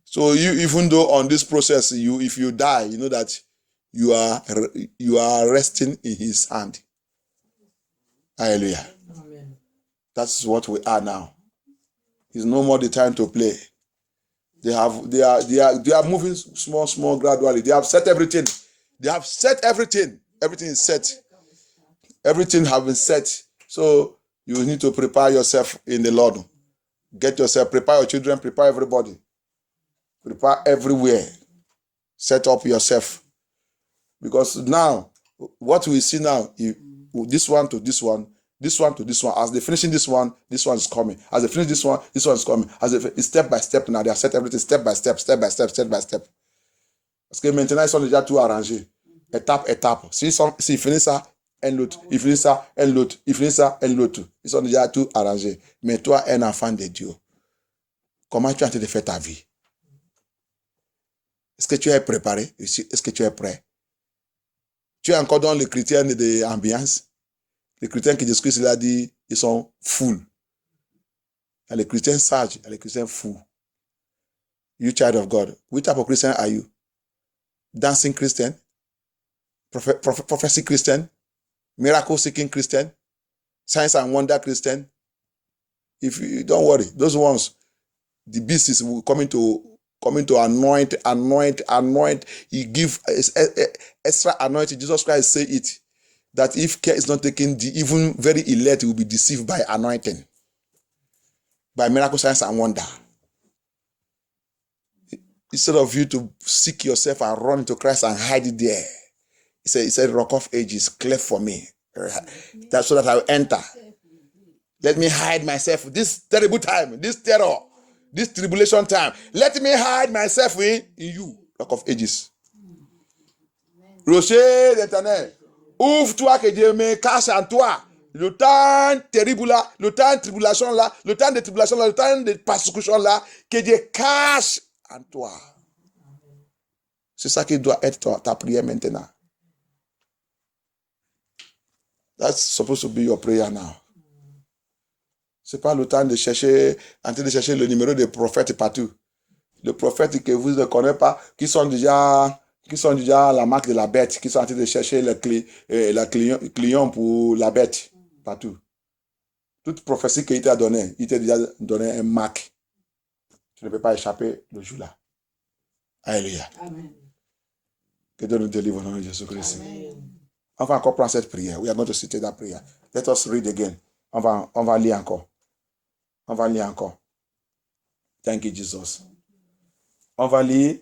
So even though on this process, if you die, you know that you are resting in his hand. Hallelujah. Amen. That's what we are now. It's no more the time to play. They are moving small, gradually. They have set everything. Everything is set. Everything has been set. So you need to prepare yourself in the Lord. Get yourself, prepare your children, prepare everybody. Prepare everywhere. Set up yourself. Because now, what we see now, this one to this one, this one to this one. As they finishing this one is coming. As they finish this one is coming. It's step by step now. They have set everything step by step. Parce que maintenant, ils sont déjà tout arrangés. Étape. S'ils finissent ça, un l'autre. Il finit ça, un l'autre. Il finit ça, un l'autre. Ils sont déjà tout arrangés. Mais toi, un enfant de Dieu, comment tu es en train de faire ta vie? Est-ce que tu es préparé? Est-ce que tu es prêt? Tu es encore dans le critère de l'ambiance? Les chrétiens qui discutent, il a dit, ils sont fous. Il y a les chrétiens sages, il y a les chrétiens fous. You child of God, which type of Christian are you? Dancing Christian? Prophecy Christian? Miracle seeking Christian? Signs and wonder Christian? If you don't worry, those ones, the beasts will coming to anoint. He give extra anointing. Jesus Christ say it, that if care is not taken, the even very elect will be deceived by anointing, by miracle, signs and wonder. Instead of you to seek yourself and run into Christ and hide it there, he said, Rock of Ages, cleft for me, that's so that I will enter. Let me hide myself this terrible time, this terror, this tribulation time. Let me hide myself in you, Rock of Ages. Rocher d'Éternel, ouvre-toi que Dieu me cache en toi. Le temps terrible là, le temps de tribulation là, le temps de tribulation là, le temps de persécution là, que Dieu cache en toi. C'est ça qui doit être ta prière maintenant. That's supposed to be your prayer now. C'est pas le temps de chercher, en train de chercher le numéro des prophètes partout. Les prophètes que vous ne connaissez pas, qui sont déjà à la marque de la bête, qui sont en train de chercher le client pour la bête partout. Toute prophétie qu'il t'a donnée, il t'a déjà donné un marque. Tu ne peux pas échapper le jour-là. Alléluia. Amen. Que Dieu nous délivre au nom de Jésus-Christ. Amen. On va encore prendre cette prière. We are going to citer that prayer. Let us read again. On va lire encore. On va lire encore. Thank you, Jesus. On va lire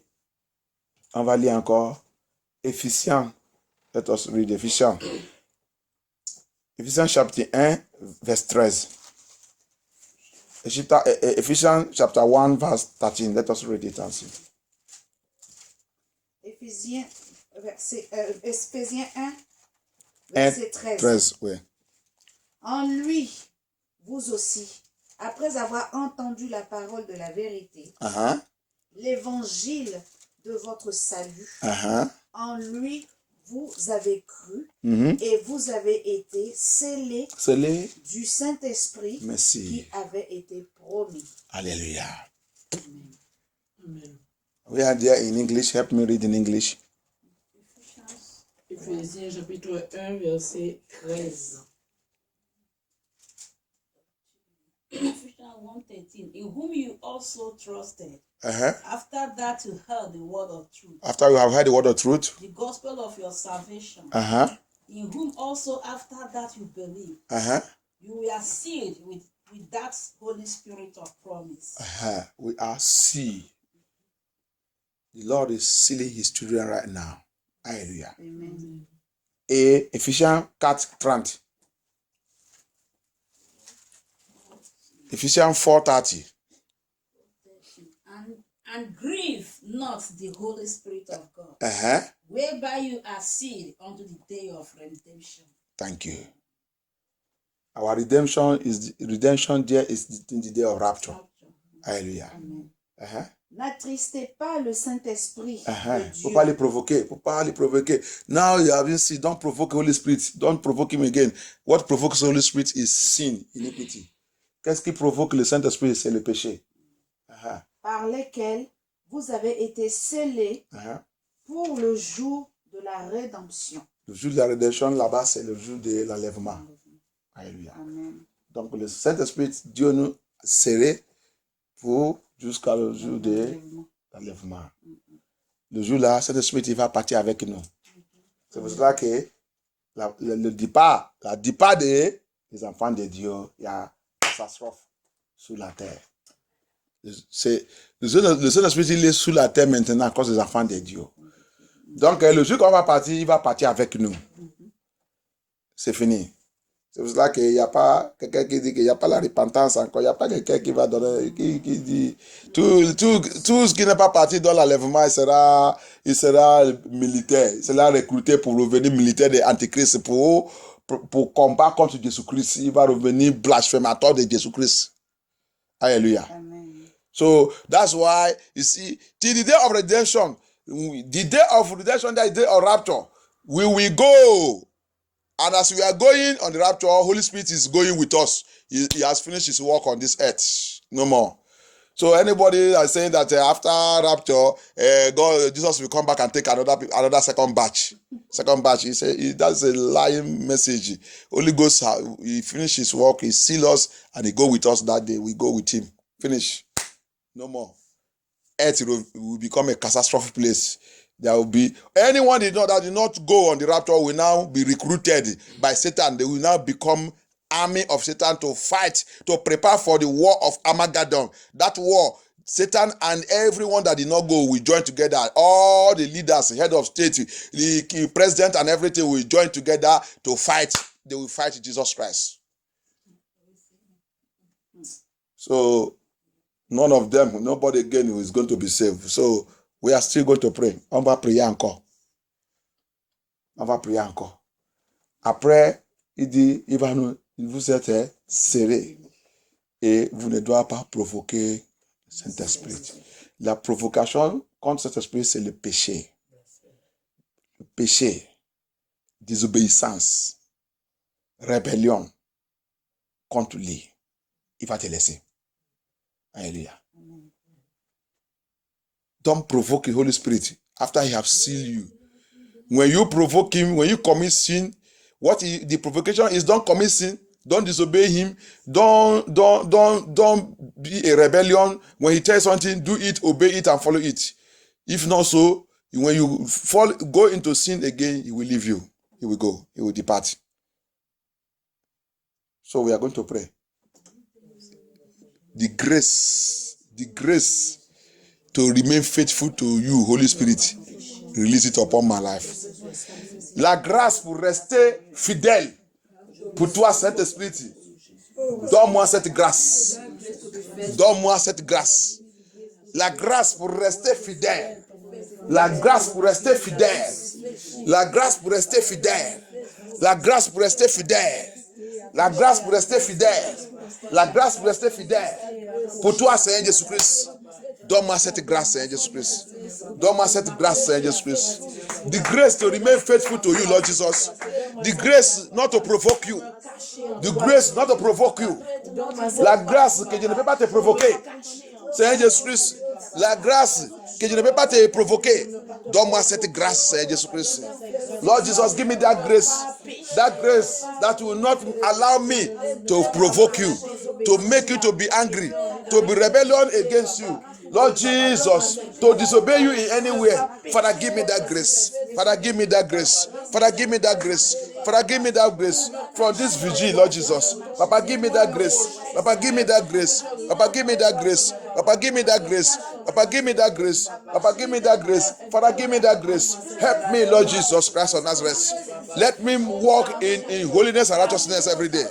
encore. Éphésiens. Let us read Éphésiens. Éphésiens chapitre 1, verse 13. Éphésiens chapter 1, verse 13. Let us read it and see. Éphésiens 1, verset 13. 13, oui. En lui, vous aussi, après avoir entendu la parole de la vérité, l'évangile de votre salut, en lui, vous avez cru et vous avez été scellés du Saint-Esprit qui avait été promis. Alléluia. Amen. We are there in English. Help me read in English. Éphésiens chapitre 1, verset 13. Ephesians 1:13, in whom you also trusted, after that you heard the word of truth. After you have heard the word of truth, the gospel of your salvation, in whom also after that you believe, you were sealed with that Holy Spirit of promise. We are sealed. The Lord is sealing his children right now. Hallelujah. Amen. Et Ephésiens 4:30. Ephesians 4:30. And grieve not the Holy Spirit of God, whereby you are sealed unto the day of redemption. Thank you. Our redemption there is in the day of rapture. Hallelujah. Amen. N'attristez pas le Saint-Esprit de Dieu. Faut pas les provoquer. Now you have been seen. Don't provoke the Holy Spirit. Don't provoke him again. What provokes the Holy Spirit is sin, iniquity. Qu'est-ce qui provoque le Saint-Esprit? C'est le péché. Par lesquels vous avez été scellés pour le jour de la rédemption. Le jour de la rédemption, là-bas, c'est le jour de l'enlèvement. Alléluia. Amen. Donc, le Saint-Esprit, Dieu nous serré pour jusqu'à le jour de l'enlèvement. Le jour-là, le Saint-Esprit, il va partir avec nous. C'est pour cela que le départ des enfants de Dieu, il y a catastrophe sur la terre. Le Saint-Esprit, il est sous la terre maintenant à cause des enfants de Dieu. Donc, le jour qu'on va partir, il va partir avec nous. C'est fini. C'est pour cela qu'il n'y a pas quelqu'un qui dit qu'il n'y a pas la repentance encore. Il n'y a pas quelqu'un qui va donner, qui dit tout ce qui n'est pas parti dans l'enlèvement, il sera militaire. Il sera recruté pour revenir militaire de l'Antichrist pour pour combattre contre Jésus-Christ. Il va revenir blasphémateur de Jésus-Christ. Alléluia. Amen. So that's why, you see, till the day of redemption, the day of redemption, that is the day of rapture, we will go. And as we are going on the rapture, Holy Spirit is going with us. He has finished his work on this earth. No more. So anybody that is saying that after rapture, Jesus will come back and take another second batch. He said that's a lying message. Holy Ghost, he finished his work, he seal us, and he go with us that day. We go with him. Finish. No more. Earth will become a catastrophe place. There will be anyone that did not go on the rapture will now be recruited by Satan. They will now become army of Satan to fight, to prepare for the war of Armageddon. That war, Satan and everyone that did not go will join together. All the leaders, head of state, the president and everything will join together to fight. They will fight Jesus Christ. So none of them, nobody again who is going to be saved. So we are still going to pray. On va prier encore. Après, il dit, vous êtes serrés et vous ne doivez pas provoquer Saint-Esprit. La provocation contre Saint-Esprit, c'est le péché. Le péché, désobéissance, rébellion contre lui. Il va te laisser. Hallelujah. Don't provoke the Holy Spirit after he has sealed you. When you provoke him, when you commit sin, the provocation is don't commit sin, don't disobey him, don't be a rebellion. When he tells something, do it, obey it, and follow it. If not so, when you go into sin again, he will leave you. He will go. He will depart. So we are going to pray. The grace to remain faithful to you, Holy Spirit, release it upon my life. La grâce pour rester fidèle pour toi, Saint-Esprit. Donne-moi cette grâce. Donne-moi cette grâce. La grâce pour rester fidèle. La grâce pour rester fidèle. La grâce pour rester fidèle. La grâce pour rester fidèle. La grâce pour rester fidèle. La grâce pour rester fidèle. Pour toi, Seigneur Jésus-Christ. Donne-moi cette grâce, Seigneur Jésus-Christ. Donne-moi cette grâce, Seigneur Jésus-Christ. The grace to remain faithful to you, Lord Jesus. The grace not to provoke you. The grace not to provoke you. La grâce que je ne peux pas te provoquer. Seigneur Jésus-Christ. La grâce que je ne peux pas te provoquer. Donne-moi cette grâce, Seigneur Jésus-Christ. Lord Jesus, give me that grace. That grace that will not allow me to provoke you, to make you to be angry, to be rebellion against you. Lord Jesus, to disobey you in anywhere. Father, give me that grace. Father, give me that grace. Father, give me that grace. Father, give me that grace for this vigil, Lord Jesus. Papa, give me that grace. Papa, give me that grace. Papa, give me that grace. Papa, give me that grace. Papa, give me that grace. Papa, give me that grace. Father, give me that grace. Help me, Lord Jesus Christ of Nazareth. Let me walk in holiness and righteousness every day.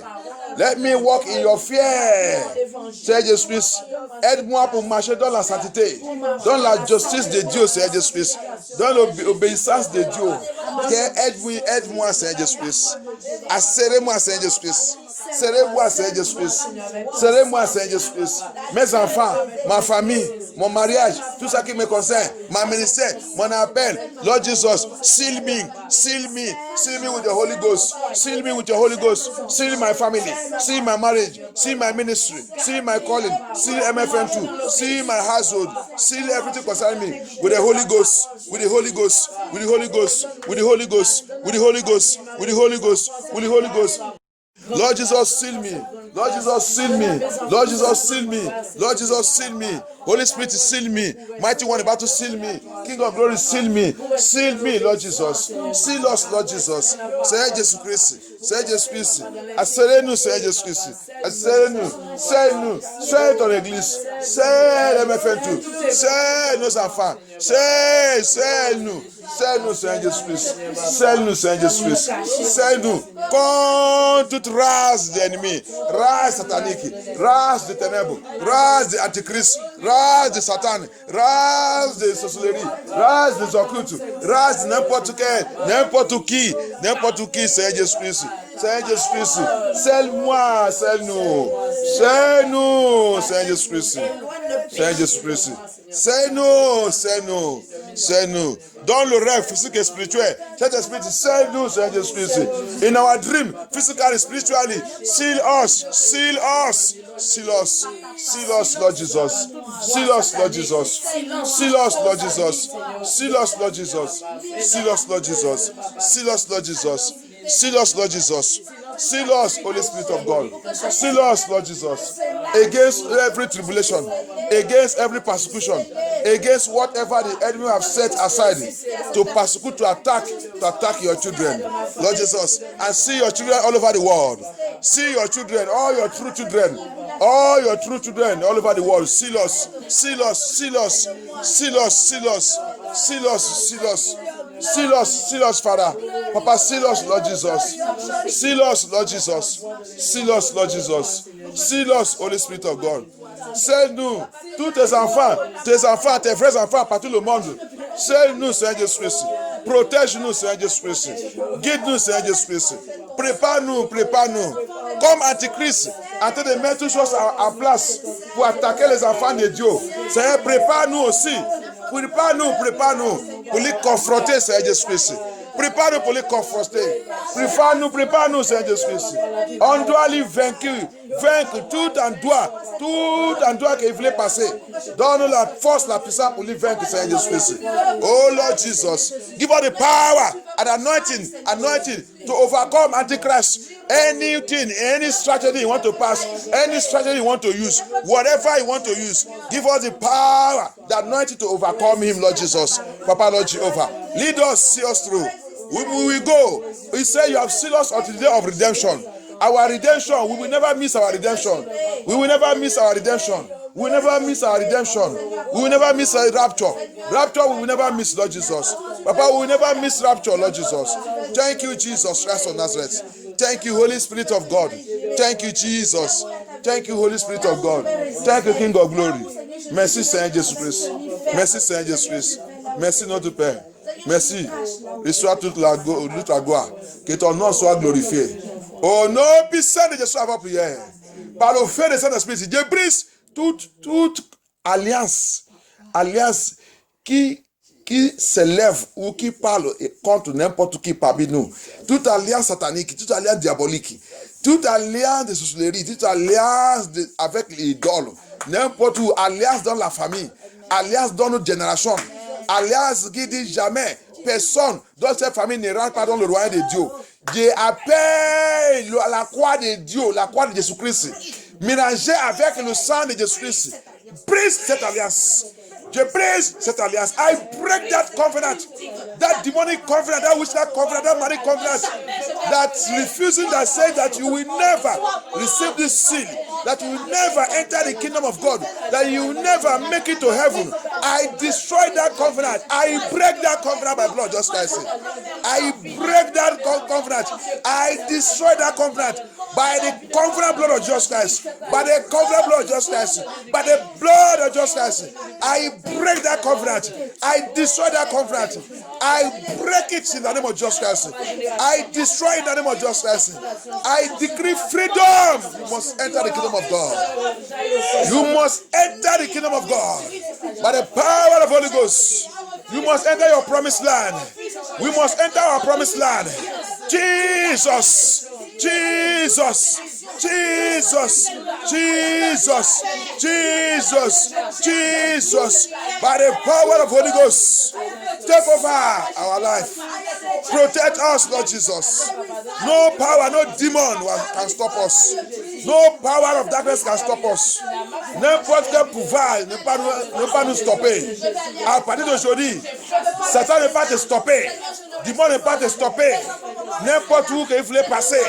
Let me walk in your fear. Seigneur Jésus-Christ, aide-moi pour marcher dans la sainteté, dans la justice de Dieu, Seigneur Jésus-Christ, dans l'obéissance de Dieu. Aide-moi, Seigneur Jésus-Christ. Serrez-moi, Seigneur Jésus-Christ. Serrez-moi, Seigneur Jésus-Christ. Serrez-moi, Seigneur Jésus-Christ. Mes enfants, ma famille, mon mariage, tout ça qui me concerne, ma ministère, mon appel. Lord Jesus, seal me with the Holy Ghost. Seal me with your Holy Ghost. Seal my family. Seal my marriage. Seal my ministry. Seal my calling. Seal MFN2. Seal my household. Seal everything concerning me with the Holy Ghost. With the Holy Ghost. With the Holy Ghost. With the Holy Ghost. With the Holy Ghost. With the Holy Ghost. With the Holy Ghost. Lord Jesus, seal me. Lord Jesus, seal me. Lord Jesus, seal me. Lord Jesus, seal me. Holy Spirit, seal me. Mighty One about to seal me. King of glory, seal me. Seal me, Lord Jesus. Seal us, Lord Jesus. Seigneur Jésus-Christ. Seigneur Jésus-Christ. Asserez-nous, Seigneur Jésus-Christ. Asserez-nous. Serre-nous. Serre ton église. Serre MFN2. Serre nos enfants. Serre-nous. Serre-nous, Seigneur Jésus-Christ. Serre-nous, Seigneur Jésus-Christ. Serre-nous. Contre toute race d'ennemis. Race satanique. Race de ténèbres. Race de antichrist. Race de Satan, race de sorcellerie, race de occultes, race de n'importe qui, Seigneur Jésus-Christ. Seigneur Jésus-Christ. Scelle-moi, scelle-nous. Scelle-nous, Seigneur Jésus-Christ. Seigneur Jésus-Christ. Scelle-nous, scelle-nous, scelle-nous. Dans le rêve physique et spirituel, cet esprit, scelle-nous, Seigneur Jésus-Christ. In our dream, physically, spiritually, seal us, seal us, seal us, seal us, Lord Jesus. Seal us, Lord Jesus. Seal us, Lord Jesus. Seal us, Lord Jesus. Seal us, Lord Jesus. Seal us, Lord Jesus. Seal us, Lord Jesus. Seal us, Holy Spirit of God. Seal us, Lord Jesus. Against every tribulation, against every persecution, against whatever the enemy have set aside to persecute, to attack your children, Lord Jesus. And see your children all over the world. See your children, all your true children, all your true children all over the world. Seal us, seal us, seal us, seal us, seal us, seal us, seal us. Seal us, seal us, Father. Papa, seal us, Lord Jesus. Seal us, Lord Jesus. Seal us, Lord Jesus. Seal us, Holy Spirit of God. Scelle-nous, tous tes enfants, tes vrais enfants partout le monde. Scelle-nous, Seigneur Jésus-Christ. Protège-nous, Seigneur Jésus-Christ. Guide-nous, Seigneur Jésus-Christ. Prépare-nous, prépare-nous. Comme Antichrist, en train de mettre toutes choses en place pour attaquer les enfants de Dieu. Seigneur, prépare-nous aussi. Prépare-nous pour les confronter, Seigneur Jésus-Christ. Prépare-nous pour les confronter. Prépare-nous, Seigneur Jésus-Christ. On doit les vaincre tout endroit qu'il voulait passer. Donne-nous la force, la puissance pour les vaincre, Seigneur Jésus-Christ. Oh Lord Jesus, give us the power and anointing to overcome Antichrist. Anything, any strategy you want to pass, any strategy you want to use, whatever you want to use, give us the power, the anointing to overcome him, Lord Jesus. Papa, Lord Jehovah, lead us, see us through. We will go. We say you have sealed us until the day of redemption. Our redemption, we will never miss our redemption. We will never miss our redemption. We will never miss our redemption. We will never miss our rapture. Rapture, we will never miss, Lord Jesus. Papa, we will never miss rapture, Lord Jesus. Thank you, Jesus Christ of Nazareth. Thank you, Holy Spirit of God. Thank you, Jesus. Thank you, Holy Spirit of God. Thank you, King of Glory. Merci, Seigneur Jésus-Christ. Merci, Seigneur Jésus-Christ. Merci, notre Père. Merci. Reçois toute la gloire. Que ton nom soit glorifié. Au nom puissant de Jésus, avant prière. Par le feu de Saint-Esprit, Dieu brise toute alliance qui s'élève ou qui parle contre n'importe qui parmi nous. Toute alliance satanique, toute alliance diabolique, toute alliance de sorcellerie, toute alliance avec les idoles, n'importe où, alliance dans la famille, alliance dans notre génération, alliance qui dit jamais personne dans cette famille ne rentre pas dans le royaume de Dieu. Dieu appelle la croix de Dieu, la croix de Jésus-Christ, mélangée avec le sang de Jésus-Christ. Brise cette alliance. Je brise cette alliance. I break that covenant, that demonic covenant, that witchcraft covenant, that marriage covenant, that's refusing, that says that you will never receive this seal, that you will never enter the kingdom of God, that you will never make it to heaven. I destroy that covenant. I break that covenant by blood, just like I said. I break that covenant. I destroy that covenant by the covenant blood of Jesus Christ, by the covenant blood of Jesus Christ, by the blood of Jesus Christ. I break that covenant. I destroy that covenant. I break it in the name of Jesus Christ. I destroy in the name of Jesus Christ. I decree freedom. You must enter the kingdom of God. You must enter the kingdom of God by the power of the Holy Ghost. You must enter your promised land. We must enter our promised land. Jesus. Jesus, Jesus, Jesus, Jesus, Jesus, by the power of Holy Ghost, take over our life. Protect us, Lord Jesus. No power, no demon can stop us. No power of darkness can stop us. N'importe quel pouvoir ne peut pas nous stopper. À partir d'aujourd'hui, Satan ne peut pas te stopper. Démon ne peut pas te stopper. N'importe où qu'il voulait passer,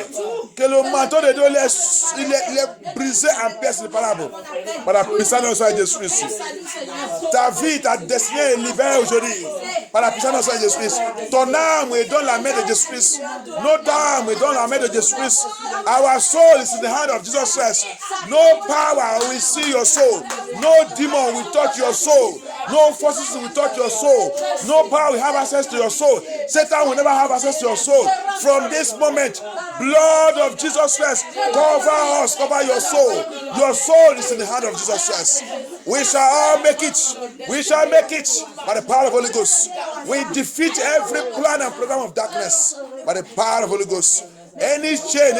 que le manteau de Dieu il est brisé en pièces séparables par la puissance de Jésus-Christ. Ta vie, ta destinée est libérée aujourd'hui. par la puissance de notre Seigneur Jésus-Christ. Ton âme est dans la main de Jésus-Christ. Notre âme est dans la main de Jésus-Christ. Our soul is in the hand of Jesus Christ. No power will see your soul. No demon will touch your soul. No forces will touch your soul. No power will have access to your soul. Satan will never have access to your soul. From this moment, blood of Jesus Christ, cover us, cover your soul. Your soul is in the hand of Jesus Christ. We shall all make it. We shall make it by the power of the Holy Ghost. We defeat every plan and program of darkness by the power of the Holy Ghost. Any chain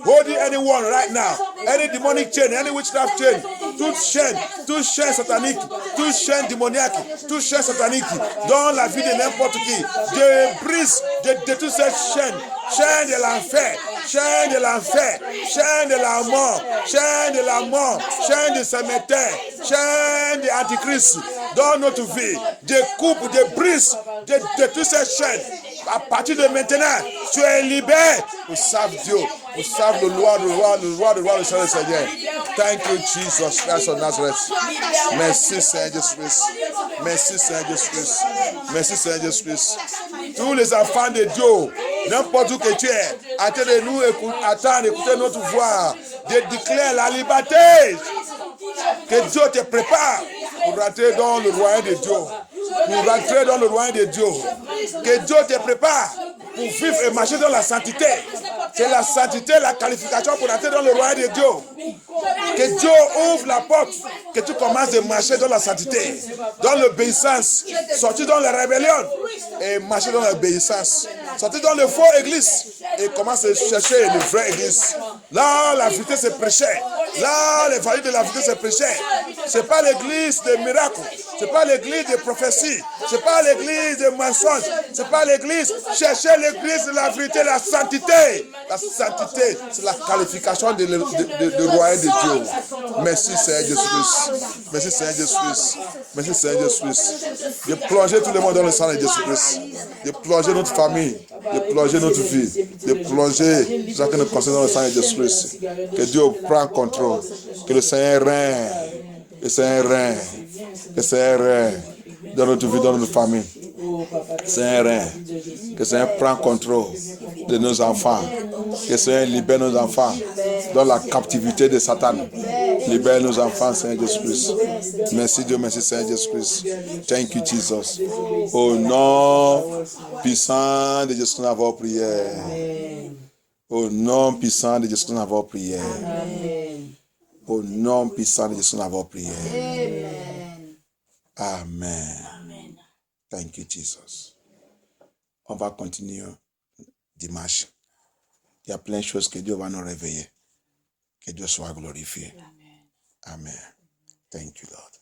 holding anyone right now, any demonic chain, any witchcraft chain, toute chaîne satanique, toute chaîne démoniaque, toute chaîne satanique, dans la vie de n'importe qui, je brise, je détruis cette chaîne, chaîne de l'enfer, chaîne de l'enfer, chaîne de la mort, chaîne de la mort, chaîne de cimetière, chaîne de l'antichrist, dans notre vie, je coupe, je brise, je détruis cette chaîne. À partir de maintenant, tu es libéré pour servir Dieu, pour servir le roi, le Seigneur. Thank you, Jesus Christ of Nazareth. Merci, Seigneur Jésus-Christ. Merci, Seigneur Jésus-Christ. Merci, Seigneur Jésus-Christ. Tous les enfants de Dieu, n'importe où que tu es, attends de nous attendre, écouter notre voix. Je déclare la liberté. Que Dieu te prépare pour rentrer dans le royaume de Dieu. Pour rentrer dans le royaume de Dieu. Que Dieu te prépare pour vivre et marcher dans la sainteté. C'est la sainteté, la qualification pour entrer dans le royaume de Dieu. Que Dieu ouvre la porte, que tu commences à marcher dans la sainteté, dans l'obéissance, sortir dans la rébellion et marcher dans l'obéissance. Sortir dans le faux église et commence à chercher une vraie église. Là, la vérité se prêchait. Là, les valeurs de la vérité se prêchait. C'est pas l'église des miracles. C'est pas l'église des prophéties. C'est pas l'église des mensonges. C'est pas l'église. Cherchez l'église de la vérité, la sainteté. La sainteté, c'est la qualification du royaume de Dieu. Merci Seigneur Jésus-Christ. Merci Seigneur Jésus-Christ. Merci Seigneur Jésus-Christ. De plonger tout le monde dans le sang de Jésus-Christ. De plonger notre famille. De plonger notre vie. De plonger chacun de nous dans le sang de Jésus-Christ. Que Dieu prenne contrôle. Que le Seigneur règne. Que le Seigneur règne. Que le Seigneur règne dans notre vie, dans notre famille. Seigneur règne. Que le Seigneur prenne contrôle de nos enfants. Que le Seigneur libère nos enfants dans la captivité de Satan. Libère nos enfants, Seigneur Jésus-Christ. Merci Dieu, merci Seigneur Jésus-Christ. Thank you, Jesus. Au nom puissant de Jésus, nous avons prié. Au nom puissant de Jésus, nous avons prié. Au nom puissant de Jésus, nous avons prié. Amen. Thank you, Jesus. On va continuer dimanche. Il y a plein de choses que Dieu va nous réveiller. Que Dieu soit glorifié. Amen. Thank you, Lord.